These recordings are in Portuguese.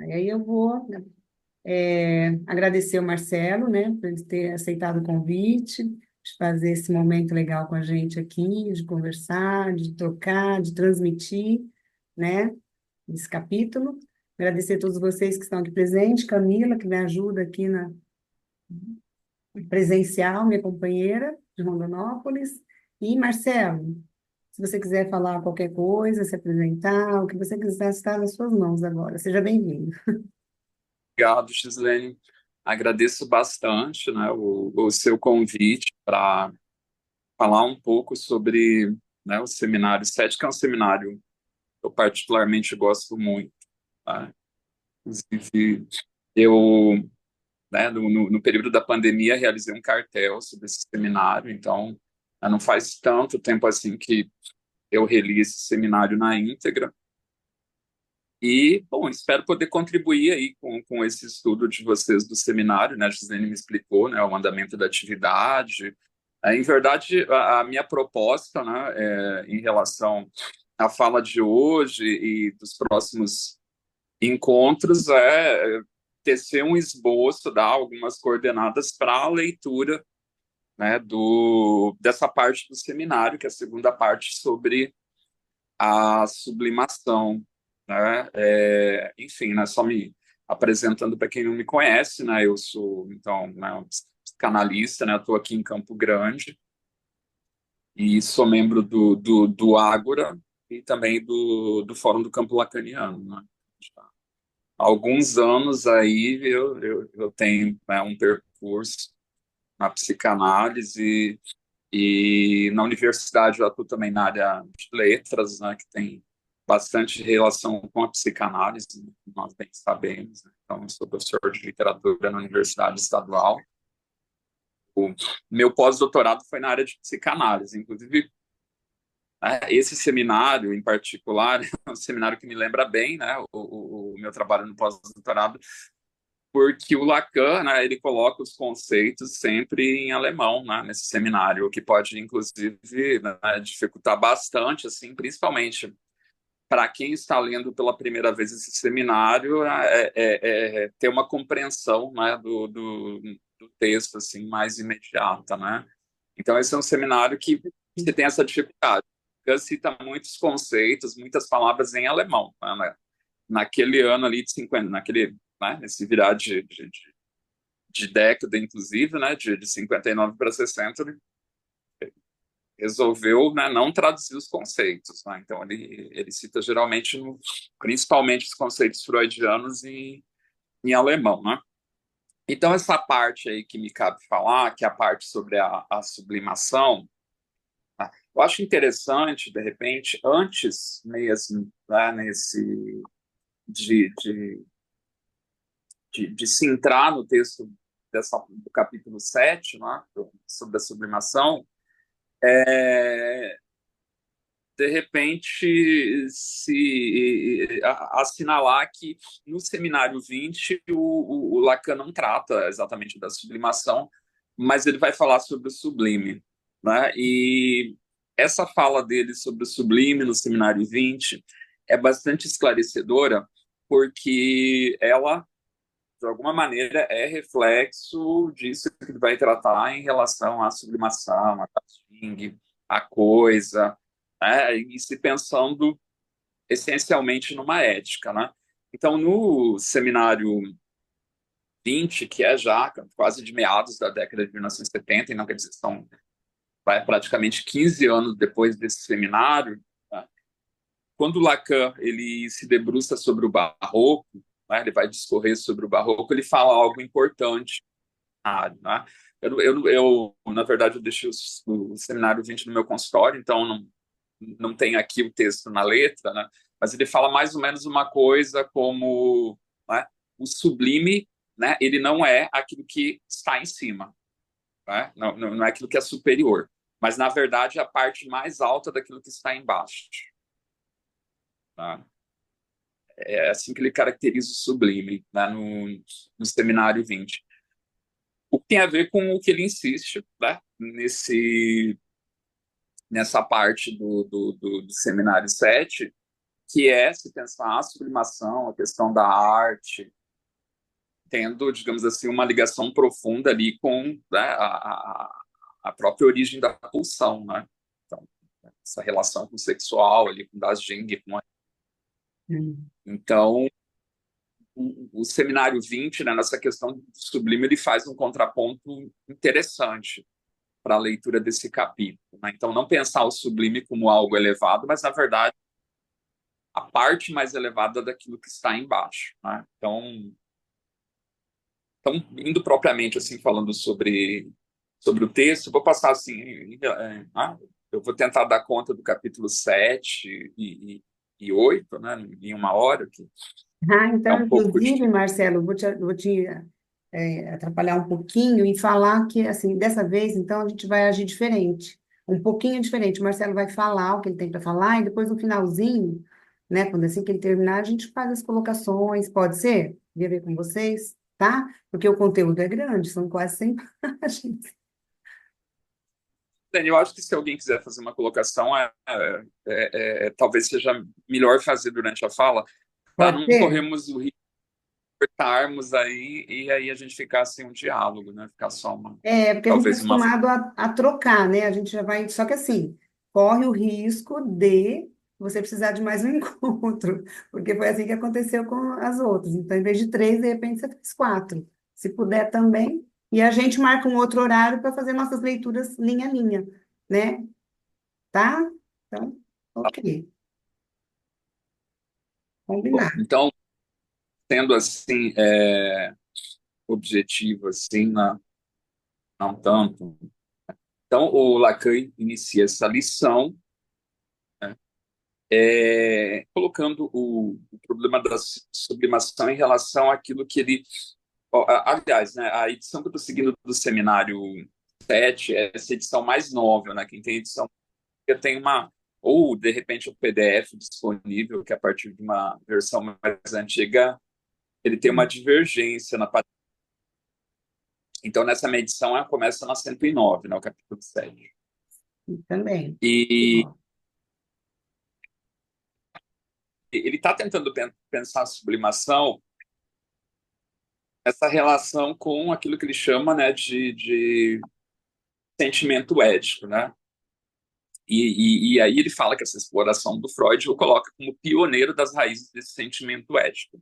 E aí eu vou agradecer o Marcelo, né, por ele ter aceitado o convite, de fazer esse momento legal com a gente aqui, de conversar, de trocar, de transmitir, né, esse capítulo. Agradecer a todos vocês que estão aqui presentes, Camila, que me ajuda aqui na presencial, minha companheira de Rondonópolis, e Marcelo, se você quiser falar qualquer coisa, se apresentar, o que você quiser, está nas suas mãos agora. Seja bem-vindo. Obrigado, Gislene. Agradeço bastante, né, o seu convite para falar um pouco sobre, né, o Seminário 7, que é um seminário que eu particularmente gosto muito. Tá? Inclusive, eu, né, no período da pandemia, realizei um cartel sobre esse seminário, então não faz tanto tempo assim que eu reli esse seminário na íntegra. E, bom, espero poder contribuir aí com esse estudo de vocês do seminário, né? A Gisele me explicou, né, o andamento da atividade. Em verdade, a minha proposta, né, em relação à fala de hoje e dos próximos encontros tecer um esboço, dar algumas coordenadas para a leitura, né, dessa parte do seminário, que é a segunda parte sobre a sublimação, né? Enfim, né, só me apresentando para quem não me conhece, né? Eu sou, então, né, um psicanalista, né? Estou aqui em Campo Grande e sou membro do Ágora e também do Fórum do Campo Lacaniano, né? Há alguns anos aí eu tenho, né, um percurso na psicanálise e na universidade eu atuo também na área de letras, né, que tem bastante relação com a psicanálise, né, como nós bem sabemos. Né? Então, eu sou professor de literatura na Universidade Estadual. O meu pós-doutorado foi na área de psicanálise. Inclusive, esse seminário em particular é um seminário que me lembra bem, né, o meu trabalho no pós-doutorado, porque o Lacan, né, ele coloca os conceitos sempre em alemão, né, nesse seminário, o que pode, inclusive, né, dificultar bastante, assim, principalmente para quem está lendo pela primeira vez esse seminário, ter uma compreensão, né, do texto assim mais imediata, né? Então esse é um seminário que você tem essa dificuldade. Lacan cita muitos conceitos, muitas palavras em alemão, né? Naquele ano ali de 50, naquele, né, nesse virar de década, inclusive, né, de 59 para 60, ele resolveu, né, não traduzir os conceitos. Né? Então, ele cita geralmente, principalmente os conceitos freudianos em alemão. Né? Então, essa parte aí que me cabe falar, que é a parte sobre a sublimação, tá? Eu acho interessante, de repente, antes mesmo, né, de, de se entrar no texto do capítulo 7, né, sobre a sublimação, é, de repente assinalar que no seminário 20 o Lacan não trata exatamente da sublimação, mas ele vai falar sobre o sublime, né? E essa fala dele sobre o sublime no seminário 20 é bastante esclarecedora, porque ela de alguma maneira é reflexo disso que ele vai tratar em relação à sublimação, a Tasting, a coisa, né? E se pensando essencialmente numa ética, né? Então, no seminário 20, que é já quase de meados da década de 1970, e não quer dizer, são vai praticamente 15 anos depois desse seminário, né? Quando Lacan ele se debruça sobre o barroco, né? Ele vai discorrer sobre o barroco, ele fala algo importante, né? Na verdade, eu deixei o seminário 20 no meu consultório, então não tem aqui o texto na letra, né? Mas ele fala mais ou menos uma coisa como, né, o sublime, né, ele não é aquilo que está em cima, né? Não é aquilo que é superior, mas na verdade é a parte mais alta daquilo que está embaixo. Tá? É assim que ele caracteriza o sublime, né, no seminário 20. O que tem a ver com o que ele insiste, né, nessa parte do seminário 7, que é se pensar a sublimação, a questão da arte, tendo, digamos assim, uma ligação profunda ali com, né, a própria origem da pulsão, né? Então, essa relação com o sexual ali, com Das Jing, Hum. então o seminário 20, né, nessa questão do sublime, ele faz um contraponto interessante para a leitura desse capítulo, né? Então, não pensar o sublime como algo elevado, mas, na verdade, a parte mais elevada daquilo que está embaixo, né? Então, indo propriamente assim, falando sobre o texto, vou passar assim, eu vou tentar dar conta do capítulo 7 e 8, né, em uma hora, que Ah, é então, um pouco inclusive, difícil. Marcelo, vou te atrapalhar um pouquinho e falar que, assim, dessa vez, então, a gente vai agir diferente, um pouquinho diferente. O Marcelo vai falar o que ele tem para falar e depois, no finalzinho, né, quando assim que ele terminar, a gente faz as colocações, pode ser? Queria ver com vocês, tá? Porque o conteúdo é grande, são quase 100 páginas. Dani, eu acho que se alguém quiser fazer uma colocação, talvez seja melhor fazer durante a fala, para Pode não ser? corrermos o risco de cortarmos aí e aí a gente ficar sem um diálogo, né? Ficar só É, porque a gente está talvez uma. acostumado a trocar, né? A gente já vai. Só que assim, corre o risco de você precisar de mais um encontro, porque foi assim que aconteceu com as outras. Então, em vez de três, de repente você fez quatro. Se puder também. E a gente marca um outro horário para fazer nossas leituras linha a linha, né? Tá? Então, ok. Bom, Combinado. então, sendo assim, objetivo, assim, não tanto. Então, o Lacan inicia essa lição, né, colocando o problema da sublimação em relação àquilo que ele. Ó, aliás, né, a edição que eu estou seguindo do seminário 7 é essa edição mais nova, né? Quem tem edição que tem uma. Ou, de repente, o PDF disponível, que a partir de uma versão mais antiga, ele tem uma divergência na. Então, nessa medição, ela começa na 109, né, o capítulo 7. Também. E ele está tentando pensar a sublimação, essa relação com aquilo que ele chama, né, de sentimento ético, né? E aí ele fala que essa exploração do Freud o coloca como pioneiro das raízes desse sentimento ético.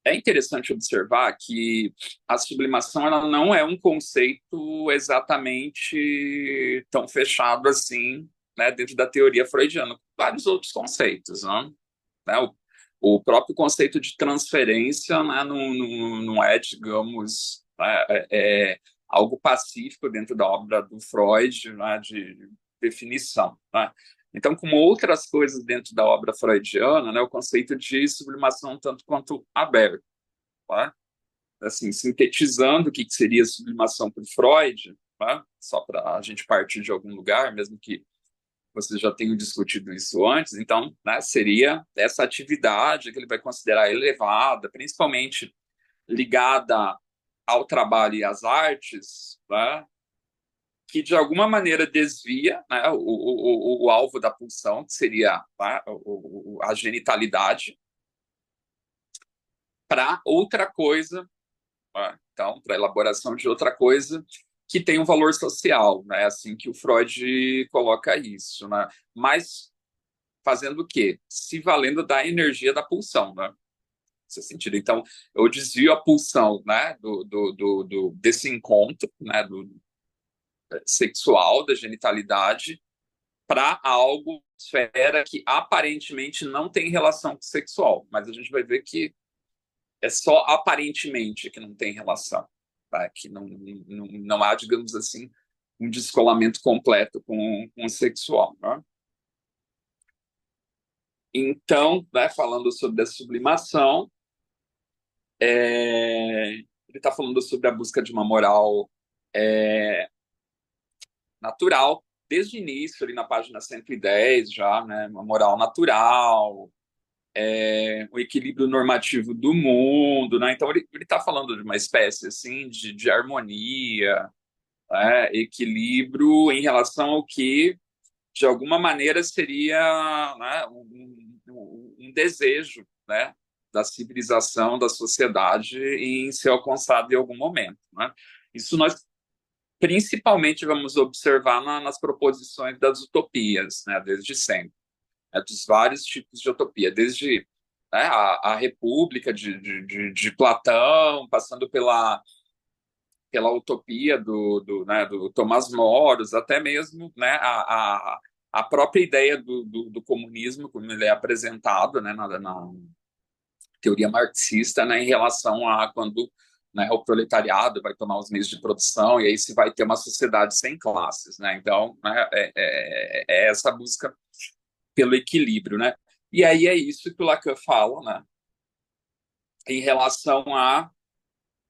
É interessante observar que a sublimação ela não é um conceito exatamente tão fechado assim, né, dentro da teoria freudiana, com vários outros conceitos, né? O próprio conceito de transferência, né, não é, digamos, algo pacífico dentro da obra do Freud, né, de definição. Né? Então, como outras coisas dentro da obra freudiana, né, o conceito de sublimação tanto quanto aberto. Tá? Assim, sintetizando o que seria sublimação para Freud, tá? Só para a gente partir de algum lugar, mesmo que vocês já tenham discutido isso antes, então, né, seria essa atividade que ele vai considerar elevada, principalmente ligada ao trabalho e às artes, né, que de alguma maneira desvia, né, o alvo da pulsão, que seria, tá, a genitalidade, para outra coisa, tá? Então, para a elaboração de outra coisa que tem um valor social, né? Assim que o Freud coloca isso, né? Mas fazendo o quê? Se valendo da energia da pulsão, né? Nesse sentido. Então, eu desvio a pulsão, né? Desse encontro, né? Do sexual, da genitalidade, para algo, esfera que aparentemente não tem relação com o sexual. Mas a gente vai ver que é só aparentemente que não tem relação, tá? Que não há, digamos assim, um descolamento completo com o sexual. Né? Então, né, falando sobre a sublimação, ele está falando sobre a busca de uma moral é, natural, desde o início, ali na página 110 já, né, uma moral natural, o equilíbrio normativo do mundo, né? Então ele está falando de uma espécie assim de harmonia, né? Equilíbrio em relação ao que de alguma maneira seria, né, um desejo, né, da civilização, da sociedade em ser alcançado em algum momento, né? Isso nós principalmente vamos observar nas proposições das utopias, né, desde sempre, né, dos vários tipos de utopia, desde, né, a República de Platão, passando pela utopia né, do Tomás Moros, até mesmo, né, a própria ideia do comunismo, como ele é apresentado, né, na teoria marxista, né, em relação a quando, né, o proletariado vai tomar os meios de produção e aí se vai ter uma sociedade sem classes, né? Então, né, é essa busca pelo equilíbrio, né? E aí é isso que o Lacan fala, né, em relação a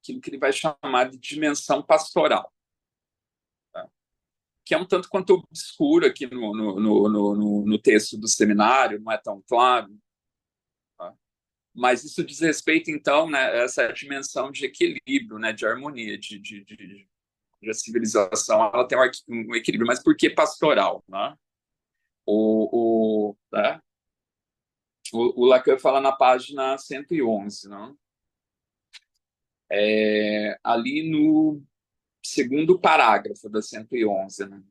aquilo que ele vai chamar de dimensão pastoral, tá? Que é um tanto quanto obscuro aqui no texto do seminário, não é tão claro, tá? Mas isso diz respeito, então, né, a essa dimensão de equilíbrio, né, de harmonia, de civilização, ela tem um equilíbrio. Mas por que pastoral? Né? Né? O Lacan fala na página 111, né? Ali no segundo parágrafo da 111, né?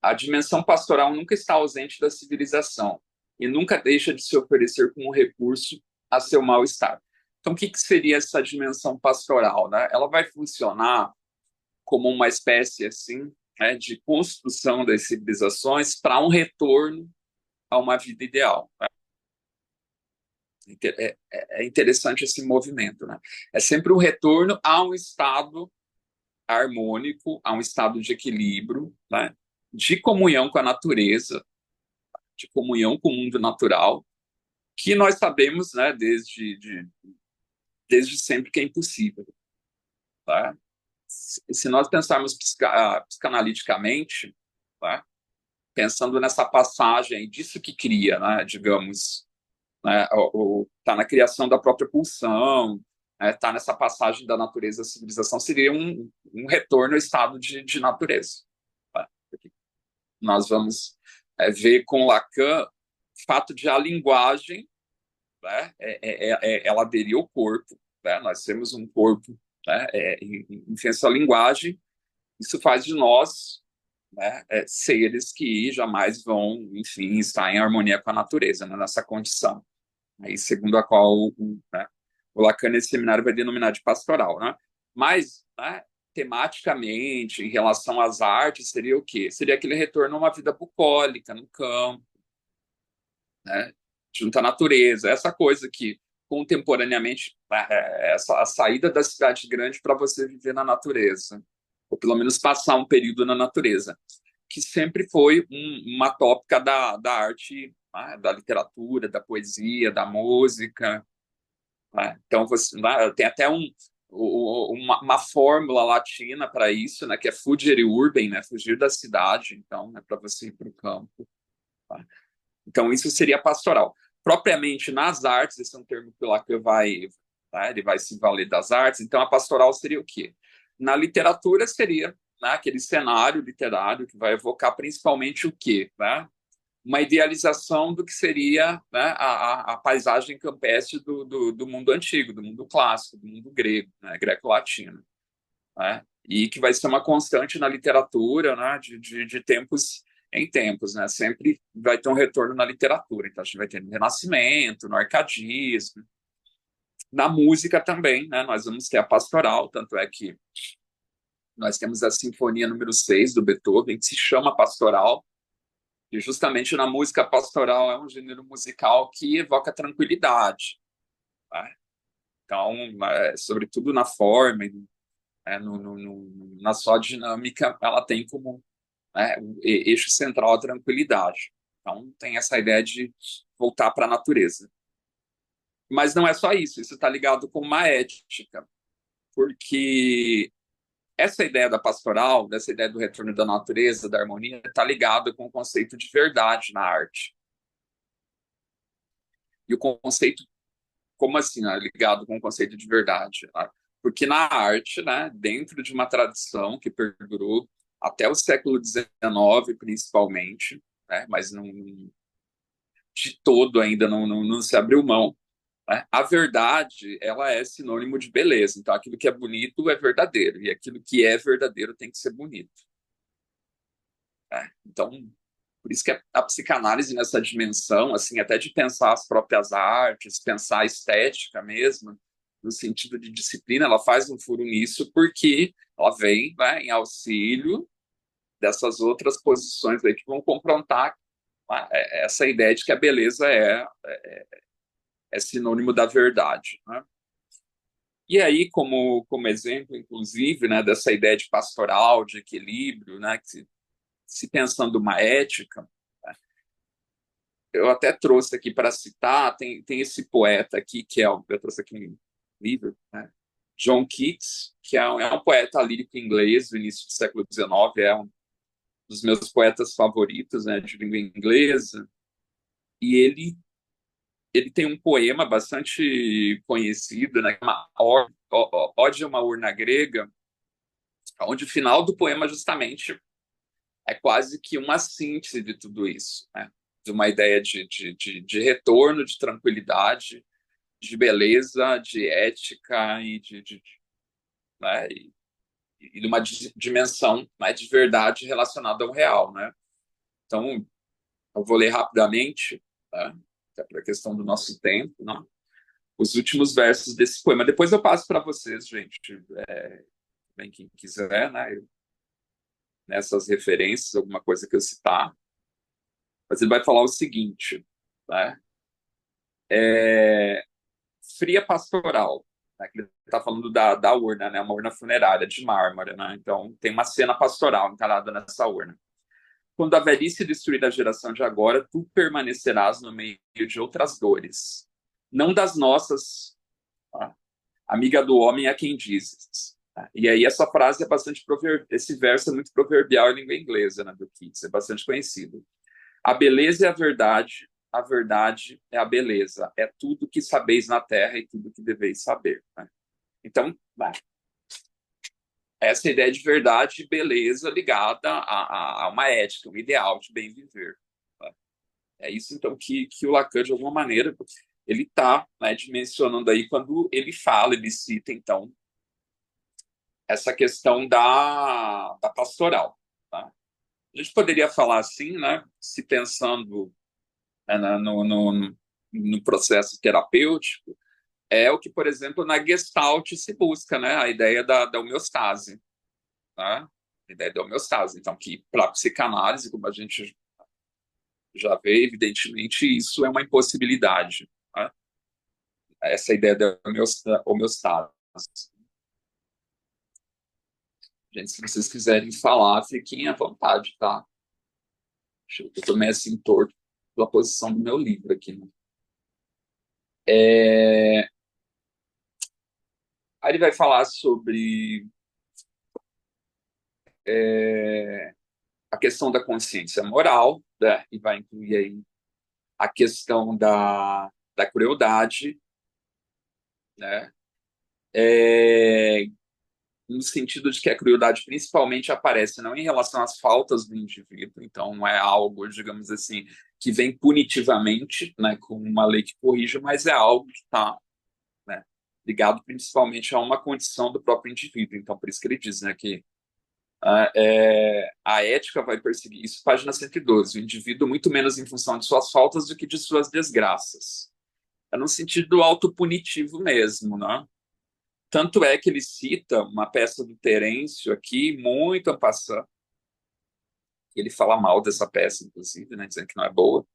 A dimensão pastoral nunca está ausente da civilização e nunca deixa de se oferecer como recurso a seu mal-estar. Então, o que seria essa dimensão pastoral? Né? Ela vai funcionar como uma espécie assim, né, de construção das civilizações para um retorno a uma vida ideal. Né? É interessante esse movimento. Né? É sempre um retorno a um estado harmônico, a um estado de equilíbrio, né? De comunhão com a natureza, de comunhão com o mundo natural, que nós sabemos, né, desde sempre que é impossível. Tá? Se nós pensarmos psicanaliticamente, tá? Pensando nessa passagem disso que cria, né, digamos, né, tá na criação da própria pulsão, né, tá nessa passagem da natureza à civilização, seria um retorno ao estado de natureza. Tá? Nós vamos ver com Lacan o fato de a linguagem, né, ela aderir ao corpo, né? Nós temos um corpo, né, em essa linguagem, isso faz de nós, né, seres que jamais vão, enfim, estar em harmonia com a natureza, né, nessa condição. Aí, segundo a qual né, o Lacan, nesse seminário, vai denominar de pastoral. Né? Mas, né, tematicamente, em relação às artes, seria o quê? Seria aquele retorno a uma vida bucólica, no campo, né, junto à natureza, essa coisa que, contemporaneamente, a saída da cidade grande para você viver na natureza, ou pelo menos passar um período na natureza, que sempre foi uma tópica da arte, né, da literatura, da poesia, da música. Né? Então, você, né, tem até uma fórmula latina para isso, né, que é fugere urbem, né, fugir da cidade, então, né, para você ir para o campo. Tá? Então, isso seria pastoral. Propriamente nas artes, esse é um termo que o Lacan vai, né, ele vai se valer das artes, então a pastoral seria o quê? Na literatura seria, né, aquele cenário literário que vai evocar principalmente o quê? Né? Uma idealização do que seria, né, a paisagem campestre do mundo antigo, do mundo clássico, do mundo grego, né, greco-latino. Né? E que vai ser uma constante na literatura, né, de tempos em tempos, né? Sempre vai ter um retorno na literatura. Então, a gente vai ter no Renascimento, no Arcadismo, na música também, né? Nós vamos ter a pastoral, tanto é que nós temos a Sinfonia número 6 do Beethoven, que se chama pastoral, e justamente na música pastoral é um gênero musical que evoca tranquilidade. Né? Então, sobretudo na forma, na sua dinâmica, ela tem como, né, o eixo central a tranquilidade. Então, tem essa ideia de voltar para a natureza. Mas não é só isso está ligado com uma ética, porque essa ideia da pastoral, dessa ideia do retorno da natureza, da harmonia, está ligado com o conceito de verdade na arte. E o conceito, como assim, né, ligado com o conceito de verdade? Né? Porque na arte, né, dentro de uma tradição que perdurou até o século XIX, principalmente, né, mas de todo ainda não se abriu mão, né? A verdade, ela é sinônimo de beleza. Então, aquilo que é bonito é verdadeiro, e aquilo que é verdadeiro tem que ser bonito, né? Então, por isso que a psicanálise nessa dimensão, assim, até de pensar as próprias artes, pensar a estética mesmo, no sentido de disciplina, ela faz um furo nisso porque ela vem, né, em auxílio dessas outras posições aí que vão confrontar, né, essa ideia de que a beleza é sinônimo da verdade, né? E aí, como exemplo, inclusive, né, dessa ideia de pastoral, de equilíbrio, né, que se pensando uma ética, eu até trouxe aqui para citar, tem esse poeta aqui, eu trouxe aqui um livro, né, John Keats, que é um poeta lírico inglês do início do século XIX, é um dos meus poetas favoritos, né, de língua inglesa, e ele tem um poema bastante conhecido, né, uma Ode a uma urna grega, onde o final do poema justamente é quase que uma síntese de tudo isso, né? De uma ideia de retorno, de tranquilidade, de beleza, de ética né? E de uma dimensão, né, de verdade relacionada ao real, né? Então, eu vou ler rapidamente, né, até para a questão do nosso tempo, né, os últimos versos desse poema. Depois eu passo para vocês, gente, bem quem quiser, né, nessas referências, alguma coisa que eu citar. Mas ele vai falar o seguinte, né? Fria pastoral, né? Ele está falando da urna, né? Uma urna funerária de mármore, né? Então tem uma cena pastoral encarada nessa urna. Quando a velhice destruir a geração de agora, tu permanecerás no meio de outras dores, não das nossas, tá? Amiga do homem a quem dizes. Tá? E aí essa frase é bastante esse verso é muito proverbial em língua inglesa, né, do Keats, é bastante conhecido. A beleza é a verdade é a beleza. É tudo que sabeis na terra e tudo que deveis saber, né? Então, né, essa ideia de verdade e beleza ligada a uma ética, um ideal de bem viver, né? É isso, então, que o Lacan, de alguma maneira, ele está, né, dimensionando aí quando ele fala, ele cita, então, essa questão da pastoral, tá? A gente poderia falar assim, né, se pensando, né, no processo terapêutico, é o que, por exemplo, na Gestalt se busca, né, a ideia da homeostase, né? A ideia da homeostase. Então, que para a psicanálise, como a gente já vê, evidentemente, isso é uma impossibilidade, né? Essa ideia da homeostase. Gente, se vocês quiserem falar, fiquem à vontade, tá? Eu estou meio assim torto pela posição do meu livro aqui, né? Aí ele vai falar sobre a questão da consciência moral, né? E vai incluir aí a questão da crueldade, né? É, no sentido de que a crueldade principalmente aparece não em relação às faltas do indivíduo, então não é algo, digamos assim, que vem punitivamente, né, com uma lei que corrija, mas é algo que está, né, ligado principalmente a uma condição do próprio indivíduo. Então, por isso que ele diz, né, que a ética vai perseguir, isso página 112, o indivíduo muito menos em função de suas faltas do que de suas desgraças. É no sentido autopunitivo mesmo, né? Tanto é que ele cita uma peça do Terêncio aqui, muito en passant, ele fala mal dessa peça, inclusive, né, dizendo que não é boa,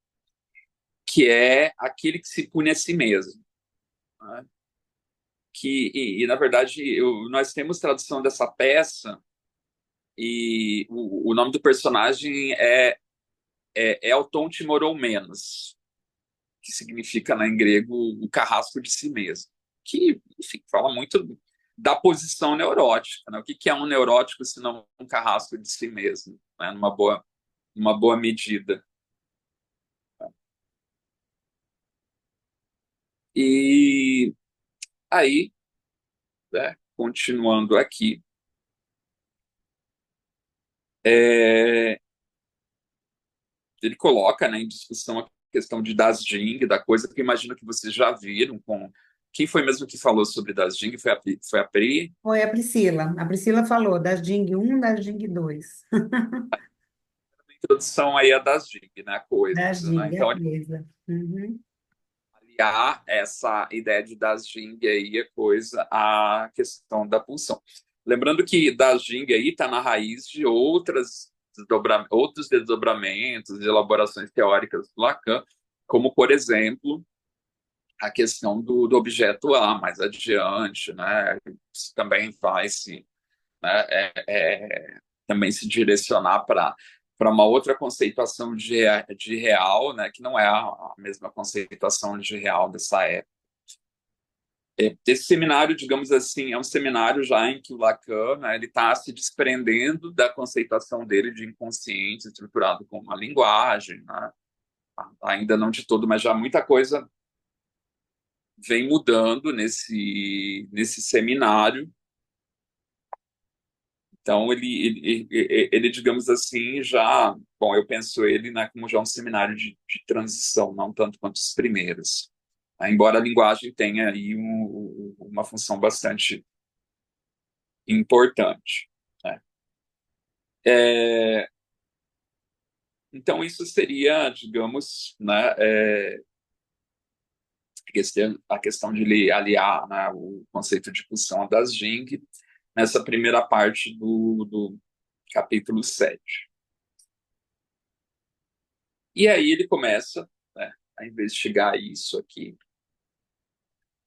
que é aquele que se pune a si mesmo, né? Na verdade, nós temos tradução dessa peça e o nome do personagem é Elton Timorou-Menos, que significa, né, em grego, o carrasco de si mesmo. Que, enfim, fala muito da posição neurótica, né? O que é um neurótico se não um carrasco de si mesmo, né? Numa boa medida. E aí, né, continuando aqui, ele coloca, né, em discussão a questão de Das Jing, da coisa que eu imagino que vocês já viram com... Quem foi mesmo que falou sobre Das Jing? Foi a Pri? Foi a Priscila. A Priscila falou das Jing 1, das Jing 2. A introdução aí é Das Jing, né? A coisa, Das né? Jing, a Então, coisa. Uhum. aliar essa ideia de Das Jing aí, a coisa, à questão da pulsão. Lembrando que Das Jing aí está na raiz de outros desdobramentos, de elaborações teóricas do Lacan, como, por exemplo, a questão do objeto A mais adiante, né? Isso também vai se, né, também se direcionar para uma outra conceituação de real, né, que não é a mesma conceituação de real dessa época. Esse seminário, digamos assim, é um seminário já em que o Lacan, né, ele está se desprendendo da conceituação dele de inconsciente estruturado como uma linguagem, né? Ainda não de todo, mas já muita coisa vem mudando nesse seminário. Então, ele, digamos assim, já... Bom, eu penso ele, né, como já um seminário de transição, não tanto quanto os primeiros. Embora a linguagem tenha aí uma função bastante importante, né? É, então, isso seria, digamos, né, a questão de aliar, né, o conceito de pulsão das Jing nessa primeira parte do capítulo 7. E aí ele começa, né, a investigar isso aqui,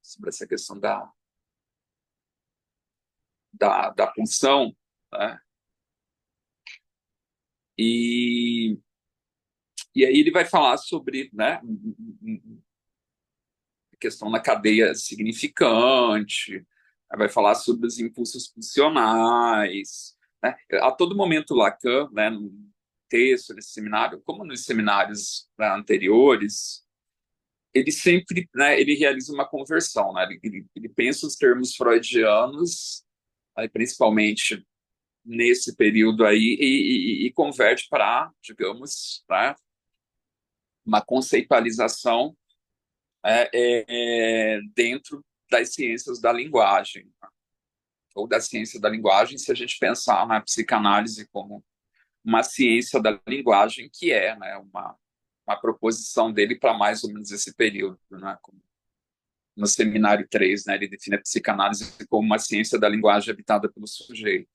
sobre essa questão da pulsão, né? E, e aí ele vai falar sobre, né, a questão da cadeia significante, vai falar sobre os impulsos pulsionais, né? A todo momento Lacan, né, no texto desse seminário, como nos seminários, né, anteriores, ele sempre, né, ele realiza uma conversão, né? Ele pensa os termos freudianos, aí, principalmente nesse período aí, e converte para, digamos, né, uma conceitualização dentro das ciências da linguagem, né? Ou da ciência da linguagem, se a gente pensar na psicanálise como uma ciência da linguagem, que é, né, uma proposição dele para mais ou menos esse período, né? No seminário 3, né, ele define a psicanálise como uma ciência da linguagem habitada pelo sujeito.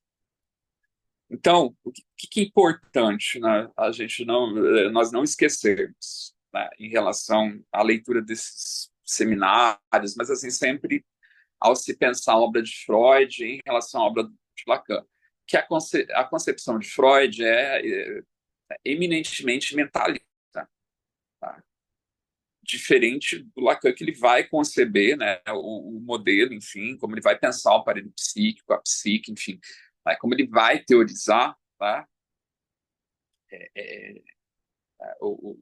Então, o que é importante, né, nós não esquecermos, né, em relação à leitura desses seminários, mas assim sempre ao se pensar a obra de Freud em relação à obra de Lacan, que a concepção de Freud é eminentemente mentalista, tá? Diferente do Lacan, que ele vai conceber, né, o modelo, enfim, como ele vai pensar o aparelho psíquico, a psique, enfim, né, como ele vai teorizar, tá? É, o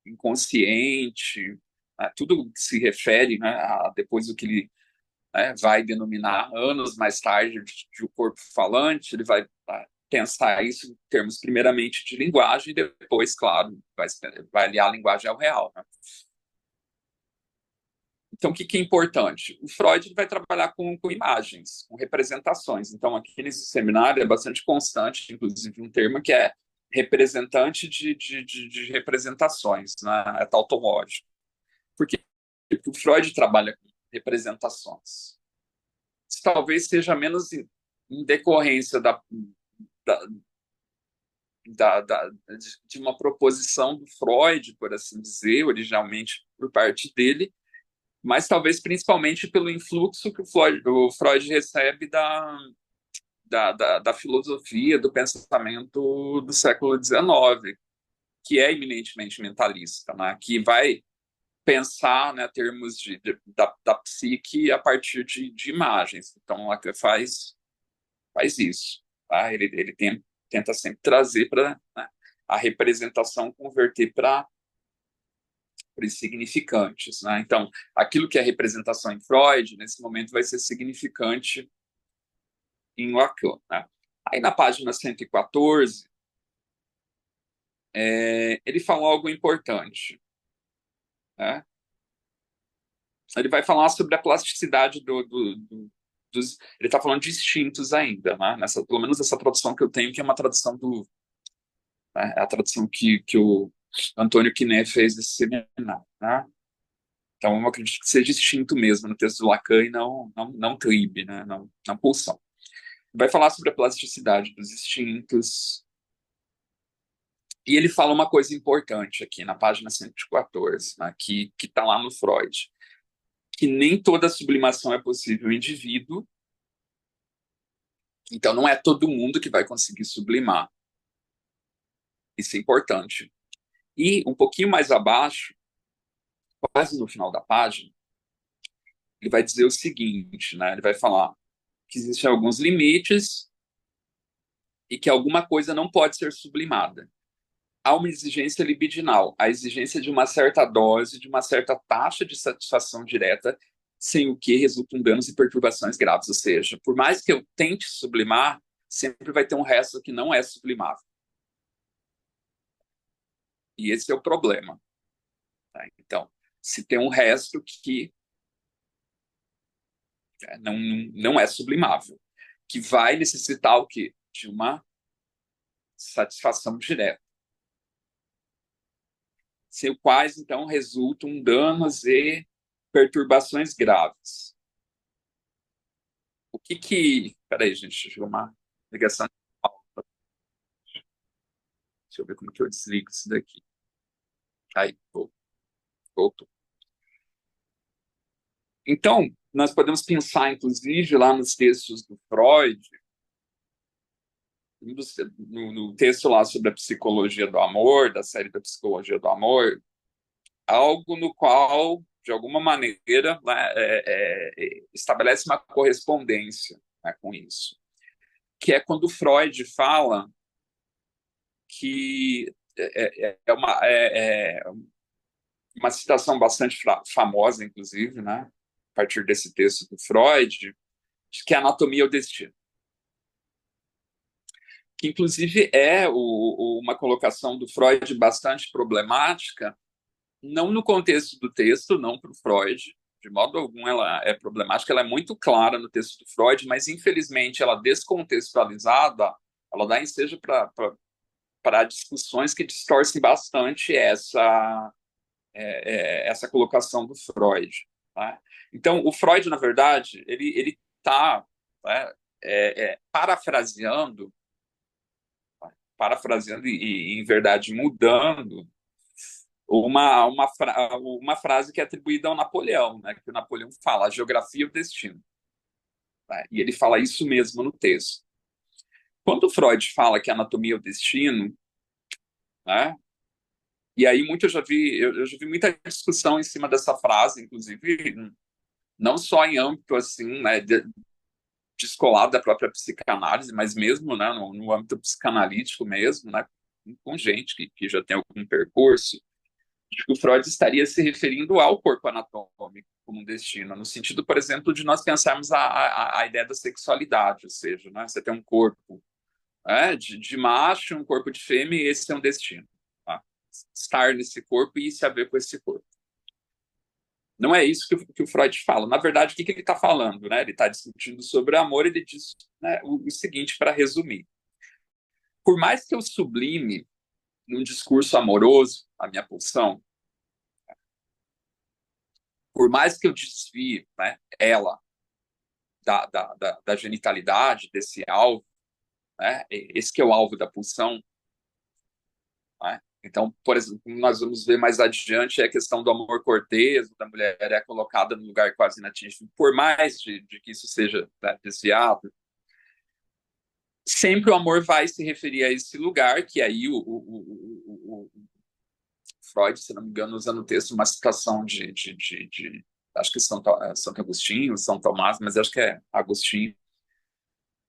inconsciente, né, tudo que se refere, né, a depois do que ele, né, vai denominar anos mais tarde de o corpo falante, ele vai, tá, pensar isso em termos primeiramente de linguagem e depois, claro, vai aliar a linguagem ao real, né? Então, o que é importante? O Freud vai trabalhar com imagens, com representações. Então, aqui nesse seminário é bastante constante, inclusive, um termo que é representante de representações, né? É tautológico. Por quê? Porque o Freud trabalha com representações. Isso talvez seja menos em decorrência da, de uma proposição do Freud, por assim dizer, originalmente por parte dele, mas talvez principalmente pelo influxo que o Freud recebe da filosofia, do pensamento do século XIX, que é eminentemente mentalista, né? Que vai pensar, né, termos da psique a partir de imagens. Então, Lacan faz isso. Tá? Ele tenta sempre trazer para, né, a representação, converter para os significantes, né? Então, aquilo que é representação em Freud, nesse momento, vai ser significante em Lacan, né? Aí, na página 114, ele fala algo importante. né? Ele vai falar sobre a plasticidade dos. Ele está falando de instintos ainda, né? Pelo menos essa tradução que eu tenho, que é uma tradução né? É a tradução que o Antônio Quiné fez desse seminário, né? Então, eu acredito que seja instinto mesmo no texto do Lacan e não tribe, né? Não pulsão. Vai falar sobre a plasticidade dos instintos. E ele fala uma coisa importante aqui na página 114, né? Que está lá no Freud, que nem toda sublimação é possível no indivíduo, então não é todo mundo que vai conseguir sublimar. Isso é importante. E um pouquinho mais abaixo, quase no final da página, ele vai dizer o seguinte, né? Ele vai falar que existem alguns limites e que alguma coisa não pode ser sublimada. Há uma exigência libidinal, a exigência de uma certa dose, de uma certa taxa de satisfação direta, sem o que resultam danos e perturbações graves. Ou seja, por mais que eu tente sublimar, sempre vai ter um resto que não é sublimável. E esse é o problema. Tá? Então, se tem um resto que não é sublimável, que vai necessitar o quê? De uma satisfação direta. Sem quais, então, resultam danos e perturbações graves. O que que... Peraí, gente, deixa eu ver uma ligação. Deixa eu ver como que eu desligo isso daqui. Aí, voltou. Então, nós podemos pensar, inclusive, lá nos textos do Freud, no texto lá sobre a psicologia do amor, da série da psicologia do amor, algo no qual, de alguma maneira, né, estabelece uma correspondência, né, com isso, que é quando Freud fala que uma citação bastante famosa, inclusive, né, a partir desse texto do Freud, que é Anatomia ou Destino, que inclusive é uma colocação do Freud bastante problemática, não no contexto do texto, não para o Freud, de modo algum ela é problemática, ela é muito clara no texto do Freud, mas infelizmente ela descontextualizada, ela dá ensejo para discussões que distorcem bastante essa colocação do Freud. Tá? Então, o Freud, na verdade, ele está, né, parafraseando e, em verdade, mudando uma frase que é atribuída ao Napoleão, né, que o Napoleão fala, a geografia e o destino. Tá? E ele fala isso mesmo no texto. Quando o Freud fala que a anatomia é o destino, né, e aí eu já vi muita discussão em cima dessa frase, inclusive não só em âmbito assim, né, descolado da própria psicanálise, mas mesmo, né, no âmbito psicanalítico mesmo, né, com gente que já tem algum percurso, de que o Freud estaria se referindo ao corpo anatômico como um destino, no sentido, por exemplo, de nós pensarmos a ideia da sexualidade, ou seja, né, você tem um corpo de macho, um corpo de fêmea, e esse é um destino. Tá? Estar nesse corpo e se haver com esse corpo. Não é isso que o Freud fala. Na verdade, o que ele está falando? Né? Ele está discutindo sobre amor, ele diz, né, o seguinte, para resumir. Por mais que eu sublime num discurso amoroso a minha pulsão, por mais que eu desvie, né, ela da genitalidade, desse alvo, né, esse que é o alvo da pulsão, né? Então, por exemplo, nós vamos ver mais adiante a questão do amor cortês, da mulher é colocada no lugar quase inatingível, por mais de que isso seja, né, desviado, sempre o amor vai se referir a esse lugar, que aí o Freud, se não me engano, usa no texto uma citação de acho que Santo Agostinho, São Tomás, mas acho que é Agostinho.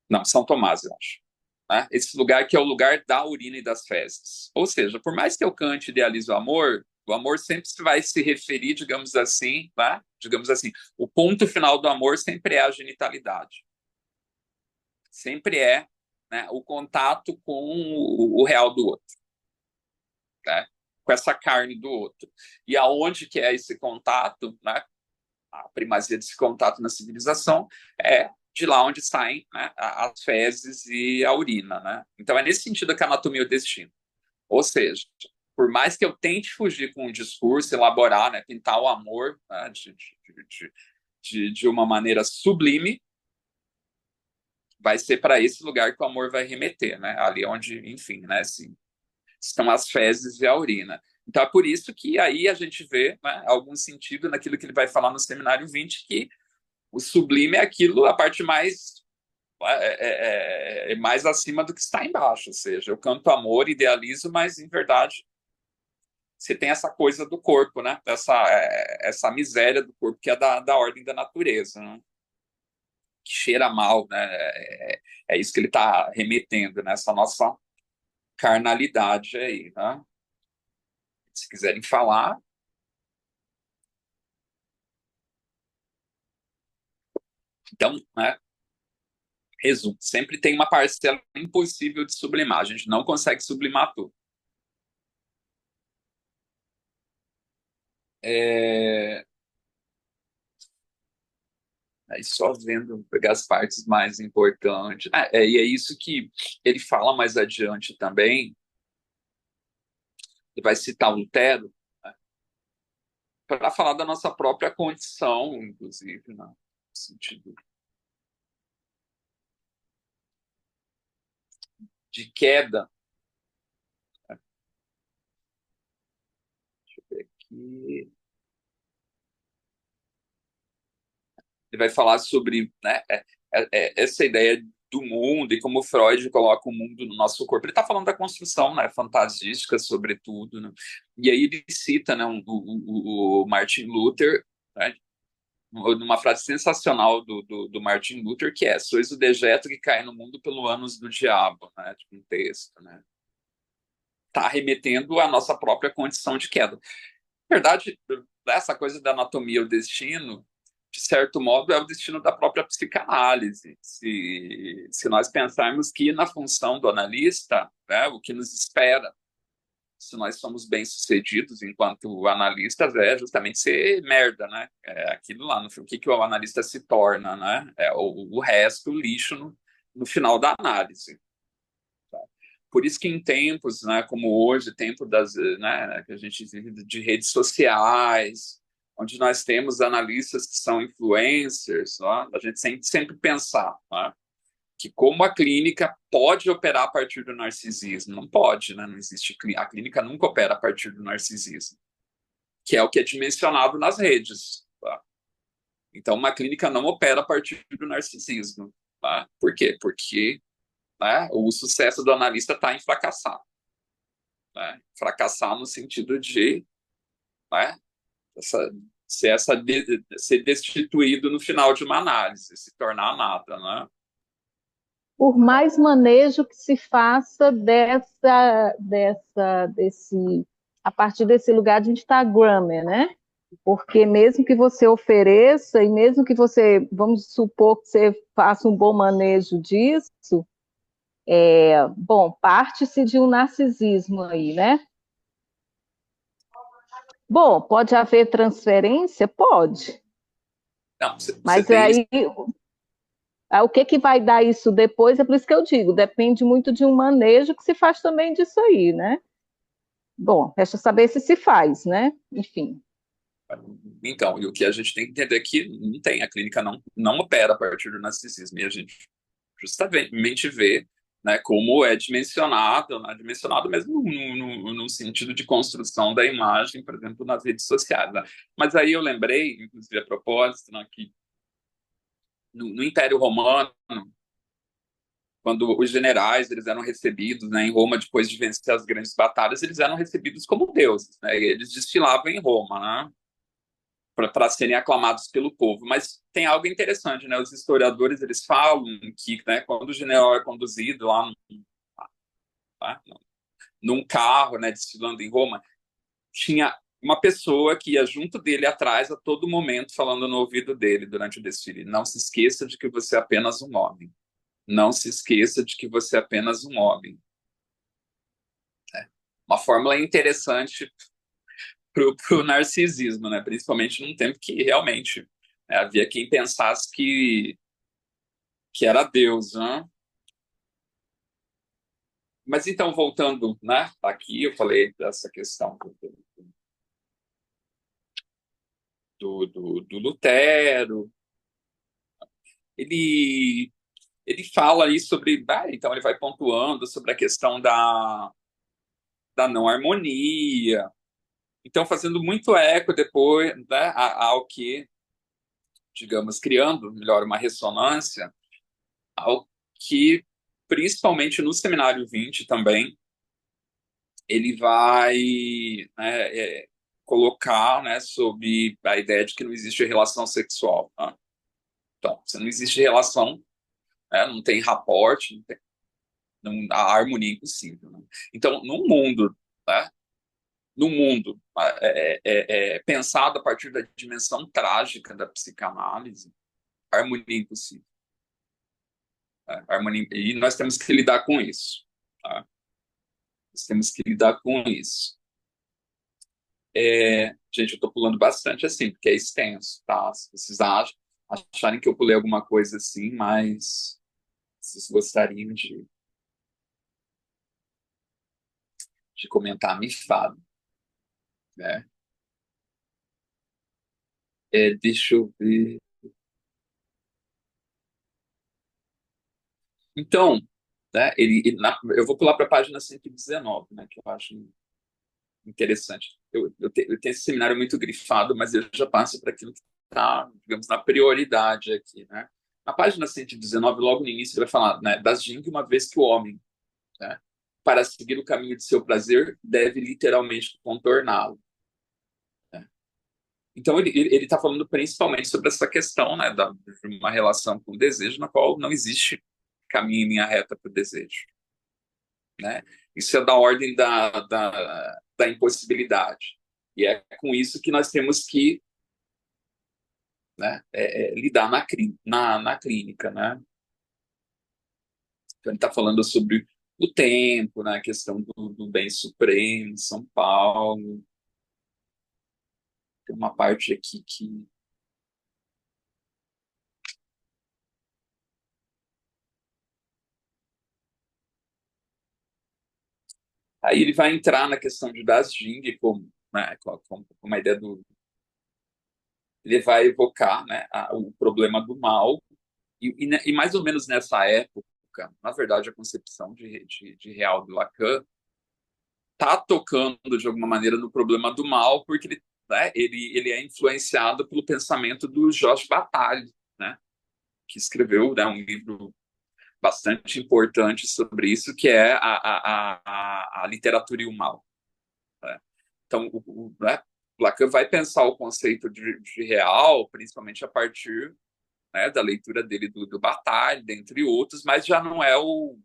Não, São Tomás, eu acho. Né? Esse lugar que é o lugar da urina e das fezes. Ou seja, por mais que eu cante e idealize o amor sempre vai se referir, digamos assim, né? Digamos assim, o ponto final do amor sempre é a genitalidade. Sempre é, né, o contato com o real do outro. Né? com essa carne do outro. E aonde que é esse contato, né? A primazia desse contato na civilização é de lá onde saem, né, as fezes e a urina, né? Então é nesse sentido que a anatomia é o destino. Ou seja, por mais que eu tente fugir com um discurso, elaborar, né, pintar o amor, né, de uma maneira sublime, vai ser para esse lugar que o amor vai remeter, né? Ali onde, enfim, né, assim, estão as fezes e a urina. Então é por isso que aí a gente vê, né, algum sentido naquilo que ele vai falar no Seminário 20, que o sublime é aquilo, a parte mais acima do que está embaixo, ou seja, eu canto amor, idealizo, mas em verdade você tem essa coisa do corpo, né? Essa miséria do corpo que é da ordem da natureza, né? Que cheira mal, né? É isso que ele está remetendo nessa nossa carnalidade aí, né? Se quiserem falar. Então, né, resumo, sempre tem uma parcela impossível de sublimar, a gente não consegue sublimar tudo. É... Aí só vendo, pegar as partes mais importantes. E é isso que ele fala mais adiante também, ele vai citar Lutero, né, para falar da nossa própria condição, inclusive, né, no sentido de queda. Deixa eu ver aqui. Ele vai falar sobre, né, essa ideia do mundo e como Freud coloca o mundo no nosso corpo. Ele está falando da construção, né, fantasística, sobretudo, né? E aí ele cita, né, o Martin Luther, né, numa frase sensacional do Martin Luther, que é: sois o dejeto que cai no mundo pelo ânus do diabo, né? Tipo um texto, né? Está remetendo à nossa própria condição de queda. Na verdade, essa coisa da anatomia, o destino, de certo modo, é o destino da própria psicanálise. Se nós pensarmos que na função do analista, né, o que nos espera, se nós somos bem-sucedidos enquanto analistas, é justamente ser merda, né? É aquilo lá, no fim, o que o analista se torna, né? É o resto, o lixo no final da análise. Por isso que em tempos, né, como hoje, tempo né, que a gente vive de redes sociais, onde nós temos analistas que são influencers, ó, a gente sempre pensar, né, que como a clínica pode operar a partir do narcisismo. Não pode, né? Não existe, a clínica nunca opera a partir do narcisismo, que é o que é dimensionado nas redes. Tá? Então, uma clínica não opera a partir do narcisismo. Tá? Por quê? Porque, né, o sucesso do analista está em fracassar. Né? Fracassar no sentido de, né, ser destituído no final de uma análise, se tornar nada. Né? Por mais manejo que se faça a partir desse lugar de Instagram, né? Porque mesmo que você ofereça, e mesmo que você, vamos supor que você faça um bom manejo disso, bom, parte-se de um narcisismo aí, né? Bom, pode haver transferência? Pode. Não, você Mas tem aí, o que vai dar isso depois? É por isso que eu digo, depende muito de um manejo que se faz também disso aí, né? Bom, resta saber se faz, né? Enfim. Então, e o que a gente tem que entender é que não tem, a clínica não opera a partir do narcisismo, e a gente justamente vê, né, como é dimensionado, né, dimensionado mesmo no sentido de construção da imagem, por exemplo, nas redes sociais. Né? Mas aí eu lembrei, inclusive a propósito, né, que no Império Romano, quando os generais eles eram recebidos, né, em Roma, depois de vencer as grandes batalhas, eles eram recebidos como deuses, né, e eles desfilavam em Roma, né, para serem aclamados pelo povo. Mas tem algo interessante, né? Os historiadores eles falam que, né, quando o general é conduzido lá tá, num carro, né, desfilando em Roma, tinha uma pessoa que ia junto dele atrás a todo momento falando no ouvido dele durante o desfile: não se esqueça de que você é apenas um homem. Não se esqueça de que você é apenas um homem. uma fórmula interessante para o narcisismo, né? Principalmente num tempo que realmente havia quem pensasse que era Deus, né? Mas então, voltando, né? Aqui eu falei dessa questão do Lutero. Ele, ele fala aí sobre, então ele vai pontuando sobre a questão da não harmonia. Então, fazendo muito eco depois, né, ao que, digamos, criando, melhor, uma ressonância, ao que, principalmente no Seminário 20 também, ele vai, né, colocar, né, sobre a ideia de que não existe relação sexual. Tá? Então, se não existe relação, né, não tem raporte, a harmonia é impossível. Né? Então, no mundo, né, no mundo pensado a partir da dimensão trágica da psicanálise, a harmonia é impossível. Né? Harmonia, e nós temos que lidar com isso. Tá? Nós temos que lidar com isso. Gente, eu estou pulando bastante assim, porque é extenso, tá? Se vocês acharem que eu pulei alguma coisa assim, mas vocês gostariam de comentar, me falem, né? Deixa eu ver. Então, né, eu vou pular para a página 119, né, que eu acho interessante. Eu tenho esse seminário muito grifado, mas eu já passo para aquilo que está, digamos, na prioridade aqui. Né? Na página 119, logo no início, ele vai falar, né, das Jing, uma vez que o homem, né, para seguir o caminho de seu prazer, deve literalmente contorná-lo. Né? Então, ele está falando principalmente sobre essa questão, né, de uma relação com o desejo, na qual não existe caminho em linha reta para o desejo. Né? Isso é da ordem da impossibilidade. E é com isso que nós temos que, né, lidar na clínica. Né? Então, ele está falando sobre o tempo, né, a questão do bem supremo, São Paulo. Tem uma parte aqui que. Aí ele vai entrar na questão de Das Jing, como, né, com uma ideia do. Ele vai evocar, né, o problema do mal, e mais ou menos nessa época, na verdade, a concepção de real do Lacan está tocando de alguma maneira no problema do mal, porque ele, né, ele é influenciado pelo pensamento do Georges Bataille, né, que escreveu, né, um livro bastante importante sobre isso, que é a literatura e o mal. Né? Então, né, Lacan vai pensar o conceito de real, principalmente a partir, né, da leitura dele do Bataille, dentre outros, mas já não é o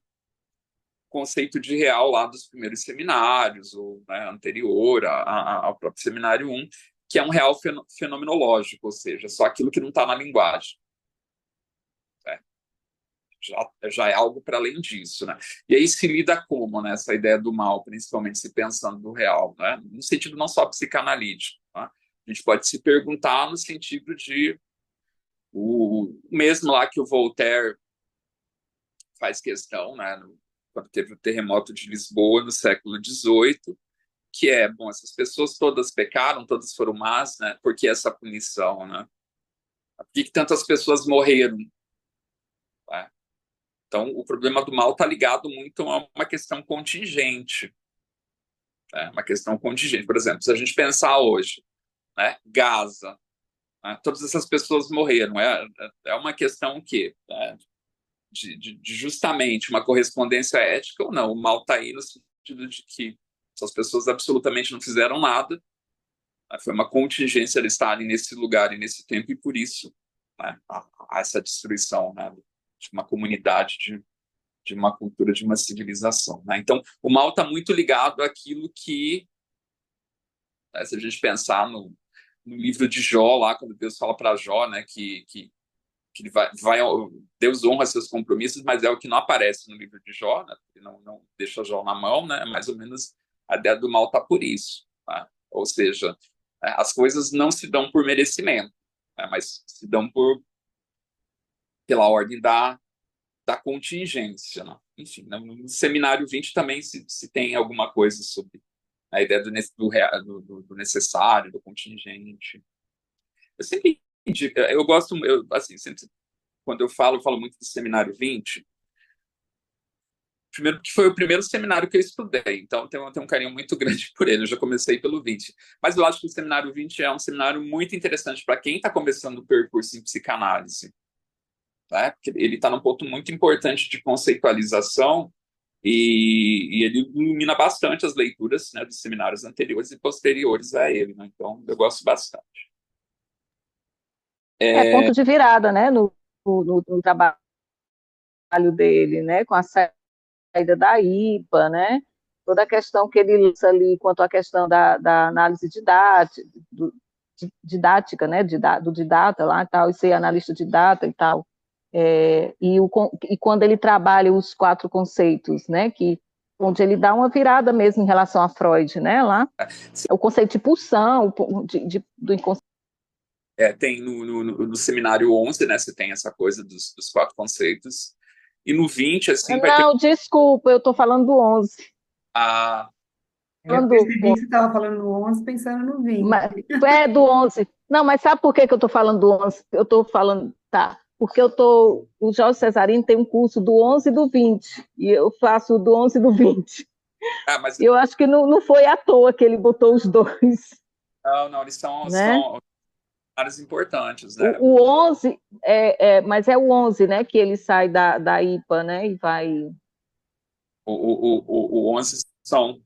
conceito de real lá dos primeiros seminários, ou, né, anterior ao próprio seminário 1, que é um real fenomenológico, ou seja, só aquilo que não está na linguagem. Né? Já é algo para além disso. Né? E aí se lida como, né, essa ideia do mal, principalmente se pensando no real, né? No sentido não só psicanalítico. Né? A gente pode se perguntar no sentido de o mesmo lá que o Voltaire faz questão, né, quando teve o terremoto de Lisboa no século XVIII, que é, bom, essas pessoas todas pecaram, todas foram más, né? Por que essa punição, né? Por que tantas pessoas morreram? Né? Então, o problema do mal está ligado muito a uma questão contingente. Né? Uma questão contingente. Por exemplo, se a gente pensar hoje, né? Gaza, né? Todas essas pessoas morreram. É uma questão que de justamente uma correspondência ética ou não. O mal está aí no sentido de que essas pessoas absolutamente não fizeram nada, né? Foi uma contingência de estarem nesse lugar e nesse tempo, e por isso, né, há essa destruição, né, de uma comunidade, de uma cultura, de uma civilização. Né? Então, o mal está muito ligado àquilo que, né, se a gente pensar no livro de Jó, lá, quando Deus fala para Jó, né, que ele Deus honra seus compromissos, mas é o que não aparece no livro de Jó, né? Ele não deixa Jó na mão, né? É mais ou menos a ideia do mal está por isso, tá? Ou seja, as coisas não se dão por merecimento, né? Mas se dão pela ordem da contingência, né? Enfim, no Seminário 20 também se tem alguma coisa sobre a ideia do necessário, do contingente. Eu sempre indico, eu gosto, assim, sempre, quando eu falo muito do Seminário 20, primeiro que foi o primeiro seminário que eu estudei, então tenho um carinho muito grande por ele, eu já comecei pelo 20. Mas eu acho que o Seminário 20 é um seminário muito interessante para quem está começando o percurso em psicanálise, né? Porque ele está num ponto muito importante de conceitualização e ele ilumina bastante as leituras, né, dos seminários anteriores e posteriores a ele, né? Então eu gosto bastante. É ponto de virada, né, no trabalho dele, né, com a saída da IPA, né, toda a questão que ele lança ali quanto à questão da análise didática, né, do didata lá e tal, e ser analista de data e tal, e quando ele trabalha os 4 conceitos, né, onde ele dá uma virada mesmo em relação a Freud, né, lá, o conceito de pulsão, do inconsciente. Tem no seminário 11, né, você tem essa coisa dos 4 conceitos, e no 20, assim, vai ter Não, desculpa, eu estou falando do 11. a... Eu Falando percebi do que você estava falando no 11 pensando no 20. Mas, do 11. Não, mas sabe por que eu estou falando do 11? Eu estou falando, tá, porque o Jorge Cesarino tem um curso do 11 e do 20, e eu faço do 11 e do 20. mas E eu acho que não foi à toa que ele botou os dois, não, eles né? são áreas importantes, né? O 11, mas é o 11, né, que ele sai da IPA, né, e vai... O 11 são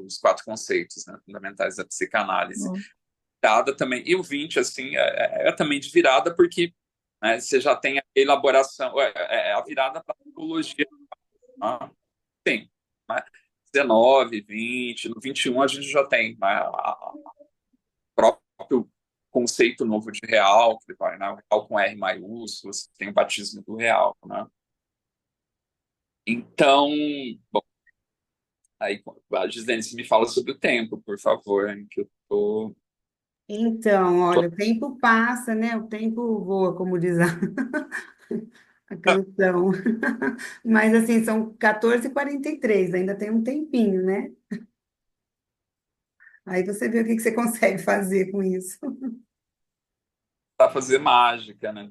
os 4 conceitos, né, fundamentais da psicanálise. Virada também, e o 20, assim, é também de virada, porque, né, você já tem a elaboração, a virada para a psicologia. Né? Tem, né? 19, 20, no 21 a gente já tem, né, próprio conceito novo de real, que vai, né, o real com R maiúsculo, você tem o batismo do real, né? Então, bom, aí a Gislene me fala sobre o tempo, por favor, hein, que eu Então, tô... olha, o tempo passa, né? O tempo voa, como diz a canção. Mas, assim, são 14h43, ainda tem um tempinho, né? Aí você vê o que você consegue fazer com isso. Para fazer mágica, né?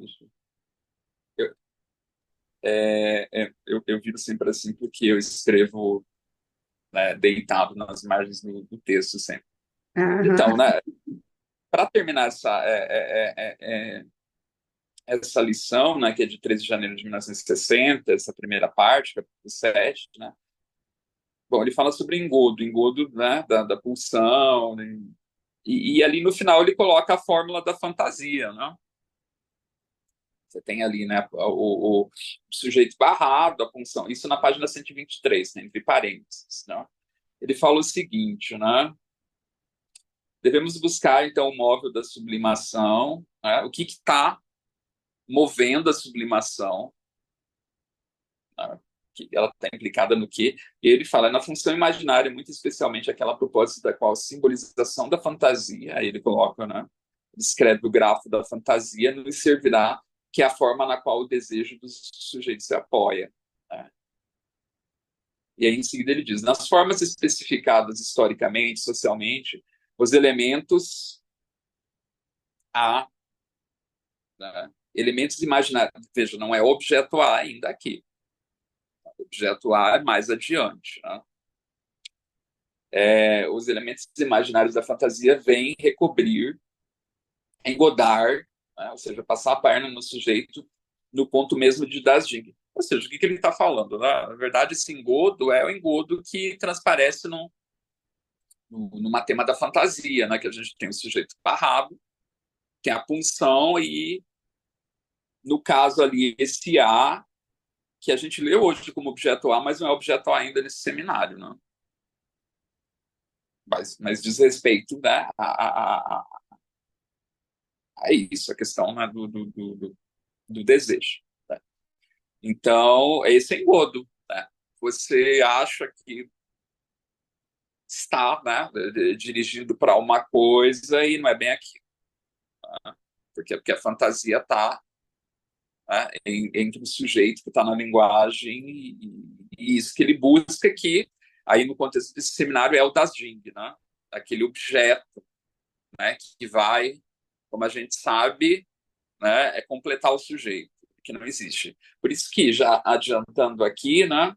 Eu, eu viro sempre assim porque eu escrevo, né, deitado nas margens do texto sempre. Então, Aham. né, para terminar essa lição, né, que é de 13 de janeiro de 1960, essa primeira parte, capítulo 7, né? Bom, ele fala sobre engodo, né, da pulsão, né, e ali no final ele coloca a fórmula da fantasia, né? Você tem ali, né, o sujeito barrado, a punção, isso na página 123, né, entre parênteses, né? Ele fala o seguinte, né? Devemos buscar, então, o móvel da sublimação, né? O que está movendo a sublimação, né? Que ela está implicada no quê? E ele fala na função imaginária, muito especialmente aquela propósito da qual a simbolização da fantasia, aí ele coloca, né? Descreve o grafo da fantasia, nos servirá, que é a forma na qual o desejo do sujeito se apoia, né? E aí, em seguida, ele diz: nas formas especificadas historicamente, socialmente, os elementos A, né? Elementos imaginários, veja, não é objeto A ainda aqui. Objeto A é mais adiante, né? Os elementos imaginários da fantasia vêm recobrir, engodar, né? Ou seja, passar a perna no sujeito no ponto mesmo de Dasdig. Ou seja, o que ele está falando? Né? Na verdade, esse engodo é o engodo que transparece numa tema da fantasia, né? Que a gente tem o sujeito barrado, tem a punção e, no caso ali, esse A, que a gente lê hoje como objeto A, mas não é objeto A ainda nesse seminário, né? Mas diz respeito, né, a isso, a questão, né, do desejo. Né? Então, esse é engodo. Né? Você acha que está, né, dirigindo para uma coisa e não é bem aquilo. Né? Porque a fantasia está, né, entre o sujeito que está na linguagem e isso que ele busca, que aí no contexto desse seminário é o das Jing, né? Aquele objeto, né, que vai, como a gente sabe, né, é completar o sujeito, que não existe. Por isso que, já adiantando aqui, né,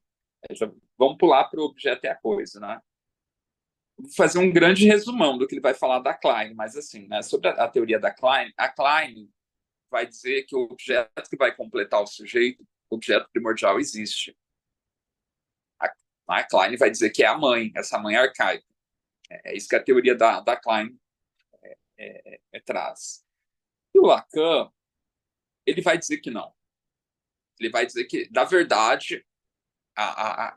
vamos pular para o objeto e a coisa, né? Vou fazer um grande resumão do que ele vai falar da Klein, mas assim, né, sobre a teoria da Klein, a Klein vai dizer que o objeto que vai completar o sujeito, o objeto primordial, existe. A Klein vai dizer que é a mãe, essa mãe arcaica. É isso que a teoria da Klein traz. E o Lacan, ele vai dizer que não. Ele vai dizer que, na verdade,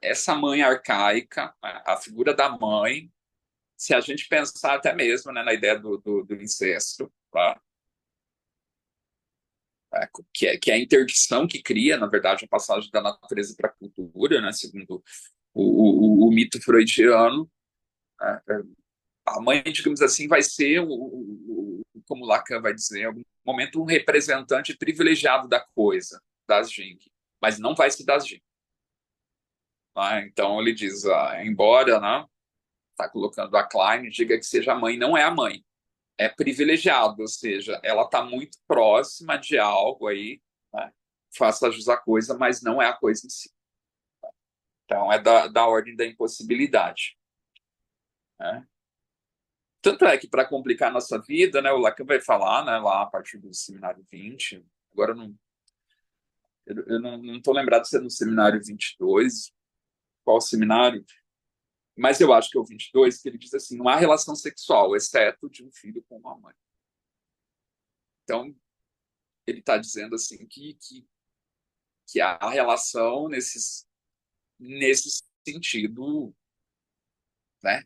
essa mãe arcaica, a figura da mãe, se a gente pensar até mesmo, né, na ideia do incesto, tá? Que é a interdição que cria, na verdade, a passagem da natureza para a cultura, né, segundo o mito freudiano. Né? A mãe, digamos assim, vai ser, como Lacan vai dizer, em algum momento, um representante privilegiado da coisa, das Jing, mas não vai ser das Jing. Tá? Então ele diz, embora, né, está colocando a Klein, diga que seja a mãe, não é a mãe, é privilegiado, ou seja, ela está muito próxima de algo aí, né, faça jus à coisa, mas não é a coisa em si. Então é da ordem da impossibilidade. Né? Tanto é que, para complicar a nossa vida, né, o Lacan vai falar, né, lá a partir do seminário 20, agora eu não estou lembrado se é no seminário 22, qual seminário, mas eu acho que é o 22, que ele diz assim, não há relação sexual, exceto de um filho com uma mãe. Então, ele está dizendo assim que há relação nesse sentido, né,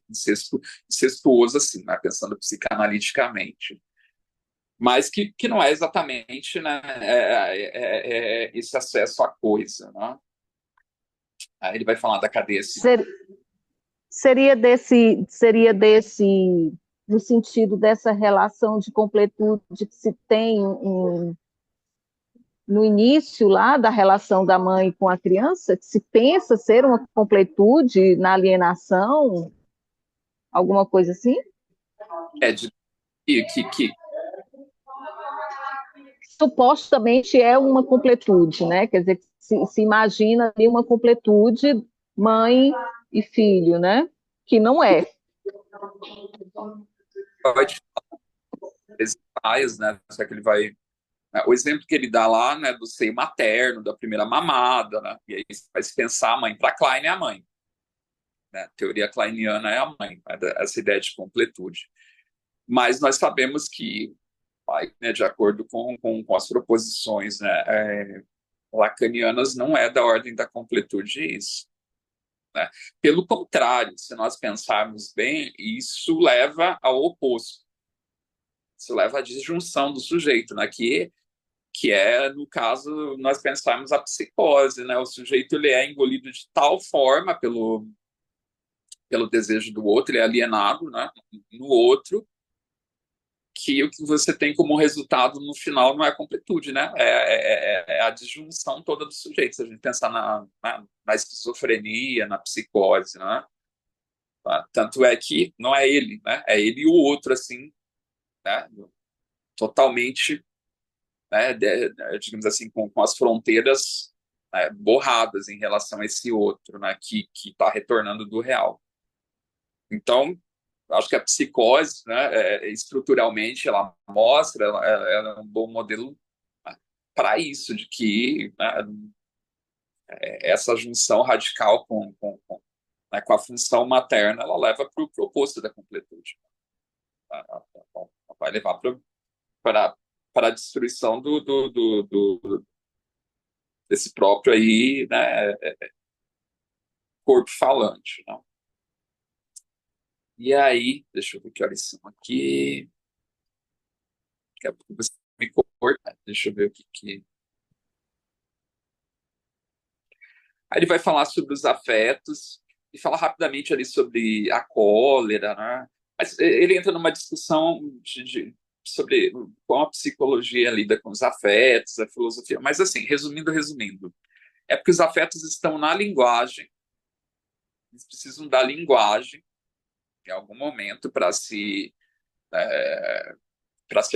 incestuoso, assim, né, pensando psicanaliticamente. Mas que não é exatamente, né, esse acesso à coisa. Né? Aí ele vai falar da cadeia civil. Seria desse, no sentido dessa relação de completude que se tem no início lá da relação da mãe com a criança, que se pensa ser uma completude na alienação, alguma coisa assim? De que Supostamente é uma completude, né? Quer dizer, se imagina ali uma completude mãe e filho, né? Que não é. pode né? Só que ele vai, né, o exemplo que ele dá lá, né, do seio materno, da primeira mamada, né? E aí você vai pensar a mãe. Para Klein é a mãe. Né? A teoria kleiniana é a mãe, né? Essa ideia de completude. Mas nós sabemos que, né, de acordo com as proposições, né, lacanianas, não é da ordem da completude isso. Né? Pelo contrário, se nós pensarmos bem, isso leva ao oposto. Isso leva à disjunção do sujeito, né? Que é, no caso, nós pensarmos a psicose. Né? O sujeito ele é engolido de tal forma pelo desejo do outro, ele é alienado, né, no outro, que o que você tem como resultado no final não é a completude, né? É a disjunção toda do sujeito. Se a gente pensar na esquizofrenia, na psicose, né? Tanto é que não é ele, né? É ele e o outro, assim, né? Totalmente, né? Digamos assim, com as fronteiras, né, borradas em relação a esse outro, né? Que está retornando do real. Então, acho que a psicose, né, estruturalmente, ela mostra, ela é um bom modelo, né, para isso, de que, né, essa junção radical né, com a função materna, ela leva para o oposto da completude. Ela vai levar para a destruição desse próprio aí, né, corpo falante. Não? E aí, deixa eu ver que horas são aqui. Daqui a pouco você me corta. Deixa eu ver o que. Aí ele vai falar sobre os afetos e fala rapidamente ali sobre a cólera, né? Mas ele entra numa discussão sobre como a psicologia lida com os afetos, a filosofia. Mas, assim, resumindo, é porque os afetos estão na linguagem, eles precisam da linguagem em algum momento para se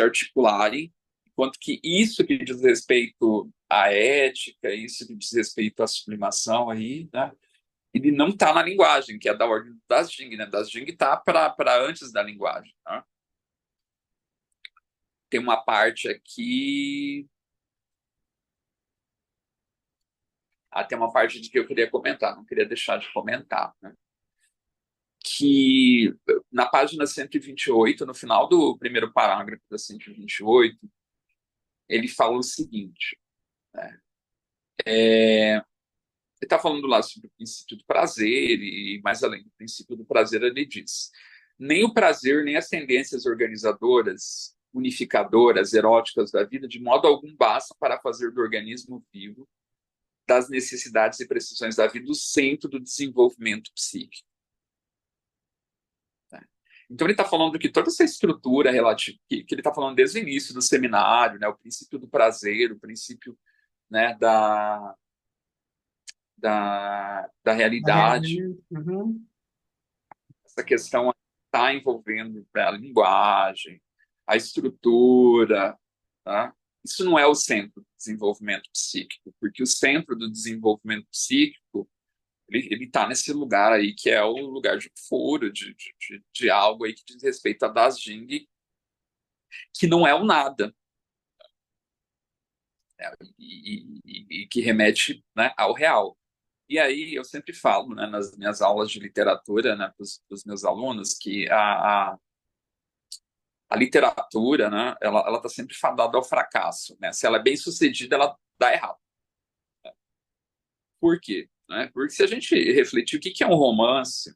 articularem, enquanto que isso que diz respeito à ética, isso que diz respeito à sublimação aí, né? Ele não está na linguagem, que é da ordem das Jing, né? Das Jing está para antes da linguagem. Né? Tem uma parte aqui. Tem uma parte de que eu queria comentar, não queria deixar de comentar. Né? Que na página 128, no final do primeiro parágrafo da 128, ele fala o seguinte. Né? Ele está falando lá sobre o princípio do prazer, e mais além do princípio do prazer, ele diz: nem o prazer, nem as tendências organizadoras, unificadoras, eróticas da vida, de modo algum bastam para fazer do organismo vivo, das necessidades e precisões da vida, o centro do desenvolvimento psíquico. Então ele está falando que toda essa estrutura relativa, que ele está falando desde o início do seminário, né, o princípio do prazer, o princípio, né, da realidade, Uhum. essa questão está envolvendo a linguagem, a estrutura, tá? Isso não é o centro do desenvolvimento psíquico, porque o centro do desenvolvimento psíquico ele está nesse lugar aí que é o lugar de foro, de algo aí que diz respeito a Das Jing, que não é o nada, né? E que remete, né, ao real. E aí eu sempre falo, né, nas minhas aulas de literatura, né, para os meus alunos, que a literatura, né, ela está sempre fadada ao fracasso. Né? Se ela é bem sucedida, ela dá errado. Por quê? Né? Porque se a gente refletir o que é um romance,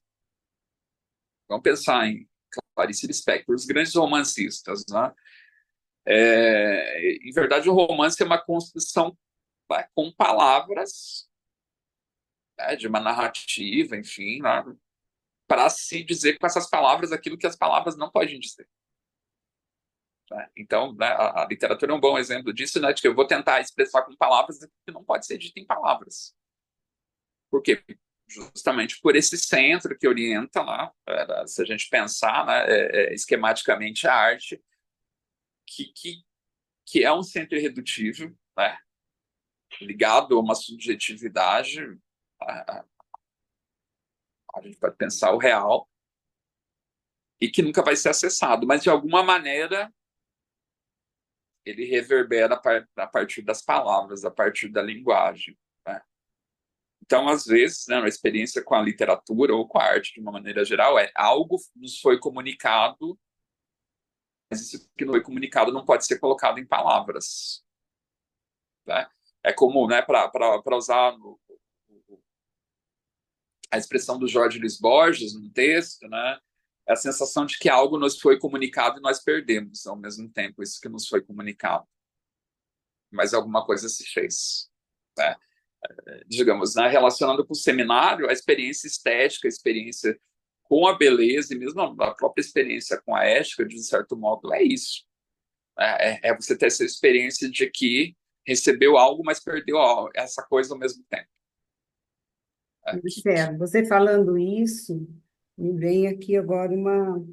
vamos pensar em Clarice Lispector, os grandes romancistas. Né? Em verdade, o romance é uma construção, né, com palavras, né, de uma narrativa, enfim, né, para se dizer com essas palavras aquilo que as palavras não podem dizer. Né? Então, né, a literatura é um bom exemplo disso, né, de que eu vou tentar expressar com palavras que não pode ser dito em palavras. Por quê? Justamente por esse centro que orienta lá, se a gente pensar, né, esquematicamente a arte, que é um centro irredutível, né, ligado a uma subjetividade, a, a gente pode pensar o real, e que nunca vai ser acessado, mas de alguma maneira ele reverbera a partir das palavras, a partir da linguagem. Né? Então, às vezes, né, uma experiência com a literatura ou com a arte, de uma maneira geral, algo nos foi comunicado, mas isso que não foi comunicado não pode ser colocado em palavras. Né? É como, né, para usar a expressão do Jorge Luiz Borges no texto, né, é a sensação de que algo nos foi comunicado e nós perdemos ao mesmo tempo isso que nos foi comunicado. Mas alguma coisa se fez. Né? Digamos, né, relacionando com o seminário, a experiência estética, a experiência com a beleza e mesmo a própria experiência com a ética, de um certo modo, é isso. É você ter essa experiência de que recebeu algo, mas perdeu essa coisa ao mesmo tempo. Marcelo, você falando isso, me vem aqui agora uma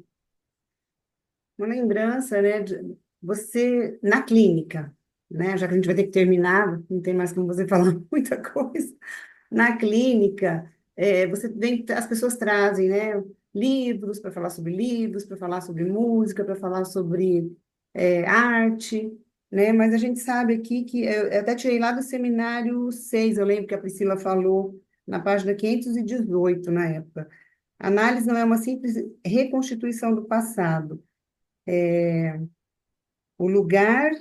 lembrança, né, de você na clínica, né, já que a gente vai ter que terminar, não tem mais como você falar muita coisa. Na clínica, você vem, as pessoas trazem, né, livros para falar sobre livros, para falar sobre música, para falar sobre arte, né, mas a gente sabe aqui que, eu até tirei lá do seminário 6, eu lembro que a Priscila falou na página 518, na época. Análise não é uma simples reconstituição do passado. O lugar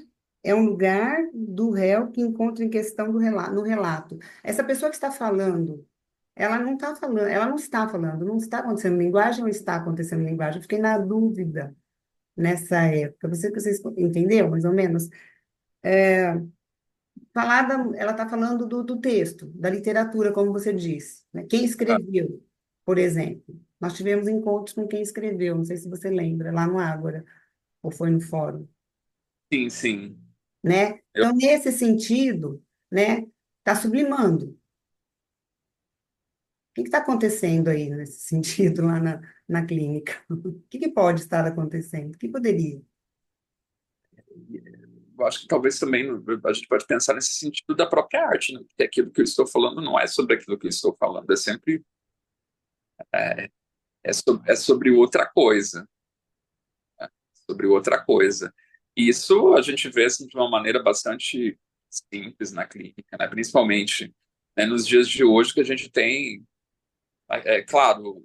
é um lugar do réu que encontra em questão no relato. Essa pessoa que está falando, ela não está falando, não está acontecendo em linguagem ou está acontecendo em linguagem? Eu fiquei na dúvida nessa época. Vocês entenderam, mais ou menos? Ela está falando do texto, da literatura, como você disse, né? Quem escreveu? Por exemplo, nós tivemos encontros com quem escreveu, não sei se você lembra, lá no Ágora, ou foi no fórum, Sim, sim. né? Eu, Então, nesse sentido, né, está sublimando. O que está acontecendo aí nesse sentido lá na clínica? O que pode estar acontecendo? O que poderia? eu acho que talvez também a gente pode pensar nesse sentido da própria arte, né? Porque aquilo que eu estou falando não é sobre aquilo que eu estou falando, é sempre é sobre outra coisa, sobre outra coisa. E isso a gente vê assim, de uma maneira bastante simples na clínica, né? Principalmente, né, nos dias de hoje que a gente tem, claro,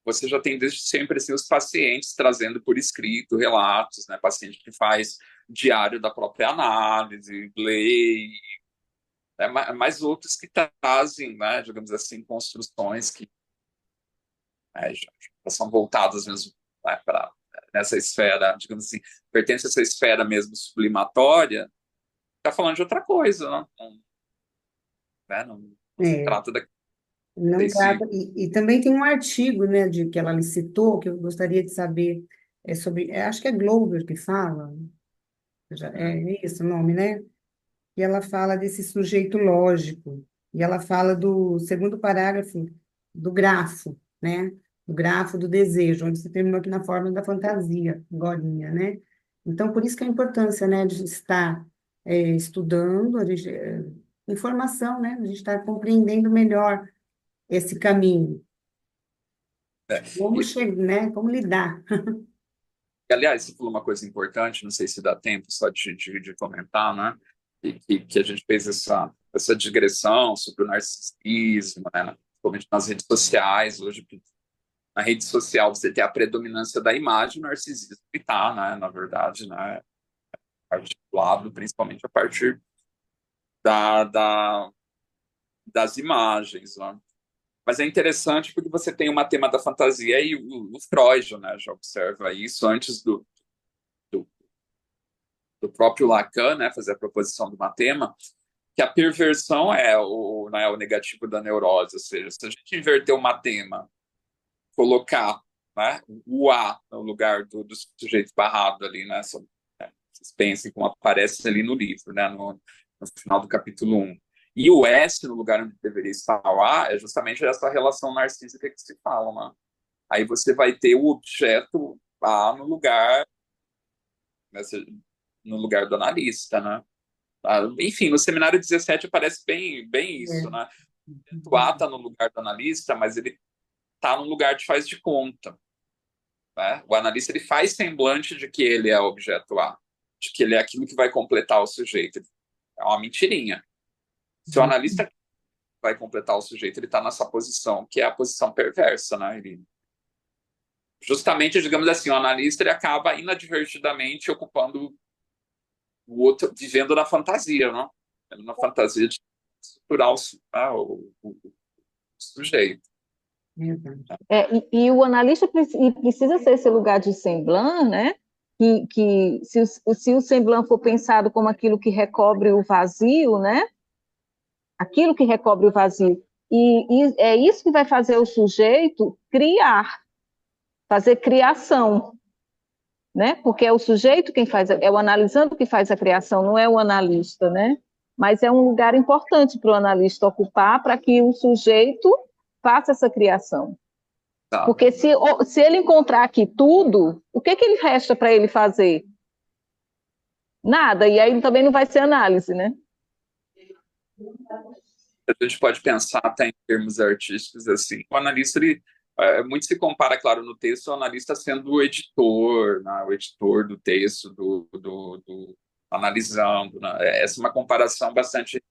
você já tem desde sempre assim, os pacientes trazendo por escrito relatos, né? Paciente que faz diário da própria análise, lê, né? Mas outros que trazem, né, digamos assim, construções que já são voltadas mesmo, né, para nessa esfera, digamos assim, pertence a essa esfera mesmo sublimatória, está falando de outra coisa, não se É, trata da não esse, trata. E também tem um artigo, né, de que ela me citou, que eu gostaria de saber, sobre, acho que é Glover que fala, é isso o nome, né? E ela fala desse sujeito lógico, e ela fala do segundo parágrafo do grafo, né? Do grafo do desejo, onde você terminou aqui na forma da fantasia, agorinha, né? Então, por isso que a importância, né, de estar estudando, informação, né? A gente está compreendendo melhor esse caminho, como e, chegar, né? Como lidar. aliás, você falou uma coisa importante, não sei se dá tempo só de comentar, né? Que a gente fez essa digressão sobre o narcisismo, né? Principalmente nas redes sociais, hoje na rede social você tem a predominância da imagem, o narcisismo que está, né, na verdade, né, articulado principalmente a partir da, da, das imagens, né? Mas é interessante porque você tem uma tema da fantasia e o Freud, né, já observa isso antes do, do próprio Lacan, né, fazer a proposição do tema, que a perversão né, o negativo da neurose, ou seja, se a gente inverter uma tema, colocar, né, o A no lugar do sujeito barrado ali, né, vocês pensem como aparece ali no livro, né, no final do capítulo 1. E o S, no lugar onde deveria estar o A, é justamente essa relação narcísica que se fala, né? Aí você vai ter o objeto A né, no lugar do analista, né? Enfim, no seminário 17 aparece bem isso, É. né? O A está no lugar do analista, mas ele está no lugar de faz de conta, né? O analista ele faz semblante de que ele é o objeto A, de que ele é aquilo que vai completar o sujeito. É uma mentirinha. Se o analista vai completar o sujeito, ele está nessa posição, que é a posição perversa, né? Ele, justamente, digamos assim, o analista ele acaba inadvertidamente ocupando o outro, vivendo na fantasia, né? Na fantasia de estruturar o sujeito. Verdade. E o analista precisa ser esse lugar de semblant, né? Que se o semblant for pensado como aquilo que recobre o vazio, né? Aquilo que recobre o vazio. E é isso que vai fazer o sujeito criar, fazer criação, né? Porque é o sujeito quem faz, é o analisando que faz a criação, não é o analista, né? Mas é um lugar importante para o analista ocupar para que o sujeito faça essa criação. Tá. Porque se ele encontrar aqui tudo, o que ele resta para ele fazer? Nada, e aí também não vai ser análise, né? A gente pode pensar até em termos artísticos assim. O analista, ele, muito se compara, claro, no texto, o analista sendo o editor, né? O editor do texto, do analisando. Né? Essa é uma comparação bastante.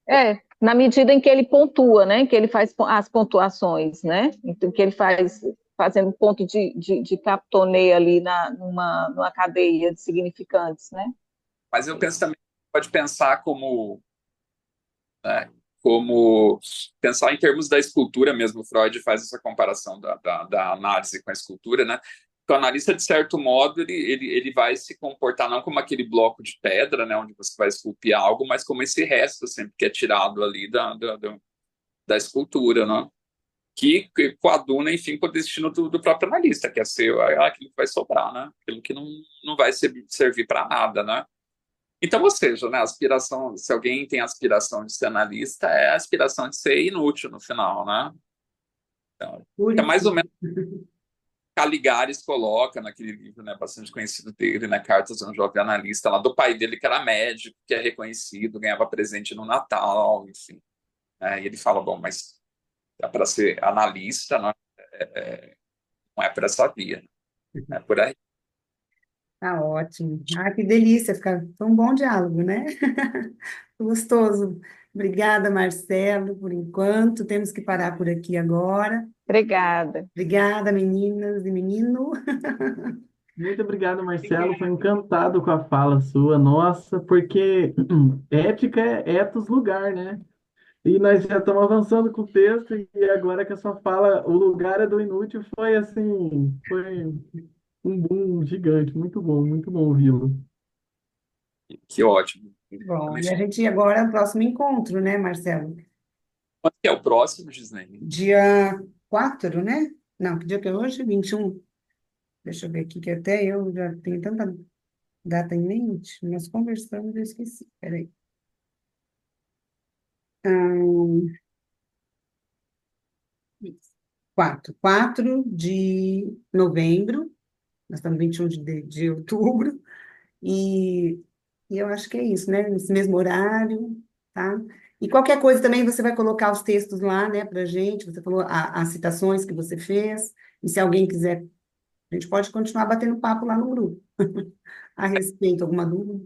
Na medida em que ele pontua, né? Que ele faz as pontuações, né? Então, que ele fazendo ponto de captoneio ali numa cadeia de significantes, né? Mas eu penso também, pode pensar né, como pensar em termos da escultura mesmo. Freud faz essa comparação da análise com a escultura, né? O analista, de certo modo, ele vai se comportar não como aquele bloco de pedra, né, onde você vai esculpir algo, mas como esse resto sempre que é tirado ali da escultura, né? que coaduna, enfim, com o destino do próprio analista, que é ser aquilo que vai sobrar, né? Aquilo que não vai servir para nada, né? Então, ou seja, né, aspiração, se alguém tem aspiração de ser analista, é a aspiração de ser inútil no final, né? Então, é mais ou Purity. menos Caligares coloca naquele livro, né, bastante conhecido dele, né, Cartas de um Jovem Analista, lá do pai dele que era médico, que é reconhecido, ganhava presente no Natal, enfim. E ele fala, bom, mas é para ser analista, não é para essa via, é por aí. Tá ótimo. Ah, que delícia, fica tão bom diálogo, né? Gostoso. Obrigada, Marcelo, por enquanto. Temos que parar por aqui agora. Obrigada. Obrigada, meninas e menino. Muito obrigado, Marcelo. Foi encantado com a fala sua, nossa, porque ética é etos lugar, né? E nós já estamos avançando com o texto, e agora que a sua fala, o lugar é do inútil, foi assim, foi um boom gigante. Muito bom ouvi-lo. Que ótimo. Bom, Também e a fico- gente agora é o próximo encontro, né, Marcelo? Quando que é o próximo, Gislaine? Dia 4, né? Não, que dia que é hoje? 21. Deixa eu ver aqui, que até eu já tenho tanta data em mente. Nós conversamos, eu esqueci. Peraí. 4 de novembro, nós estamos 21 de outubro, e, e eu acho que é isso, né? Nesse mesmo horário, tá? E qualquer coisa também você vai colocar os textos lá, né, pra gente. Você falou as citações que você fez, e se alguém quiser, a gente pode continuar batendo papo lá no grupo a respeito, alguma dúvida?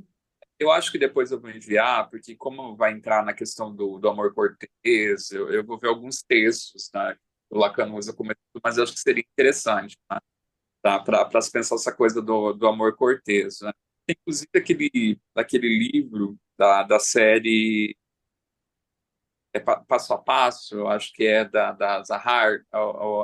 Eu acho que depois eu vou enviar, porque como vai entrar na questão do amor cortês, eu vou ver alguns textos, né, que o Lacan usa como exemplo, mas eu acho que seria interessante, né, tá, para se pensar essa coisa do amor cortês, né. Tem, inclusive, aquele livro da série Passo a Passo, eu acho que é da Zahar,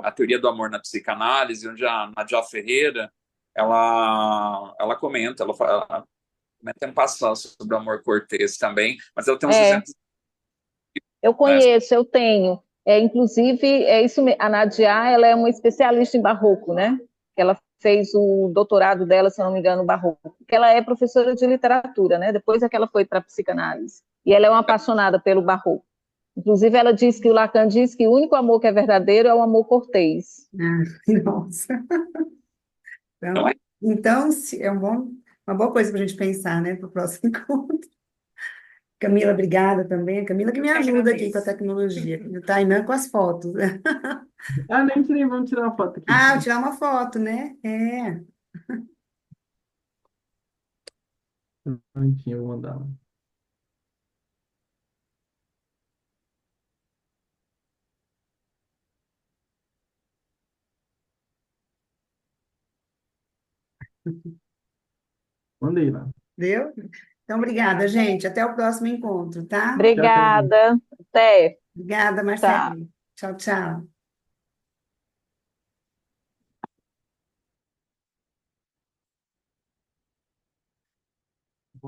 a Teoria do Amor na Psicanálise, onde a Nadia Ferreira, ela comenta, ela comenta um passo sobre o amor cortês também, mas ela tem uns É, exemplos, eu né? conheço, eu tenho. Inclusive, a Nadia, ela é uma especialista em barroco, né? Ela fez o doutorado dela, se eu não me engano, no barroco. Porque ela é professora de literatura, né? Depois é que ela foi para a psicanálise. E ela é uma apaixonada pelo barroco. Inclusive, ela diz que o Lacan diz que o único amor que é verdadeiro é o amor cortês. Ah, nossa. Então, Então, é uma boa coisa para a gente pensar, né, para o próximo encontro. Camila, obrigada também. A Camila que me ajuda aqui com a tecnologia. E o Tainan com as fotos. Ah, nem tirei, vamos tirar uma foto aqui. Ah, vou tirar uma foto, né? É. Um momentinho, eu vou mandar. Mandei lá. Deu? Então, obrigada, gente. Até o próximo encontro, tá? Tchau, tchau. Obrigada. Até. Obrigada, Tchau. Marcelo. Tchau, tchau.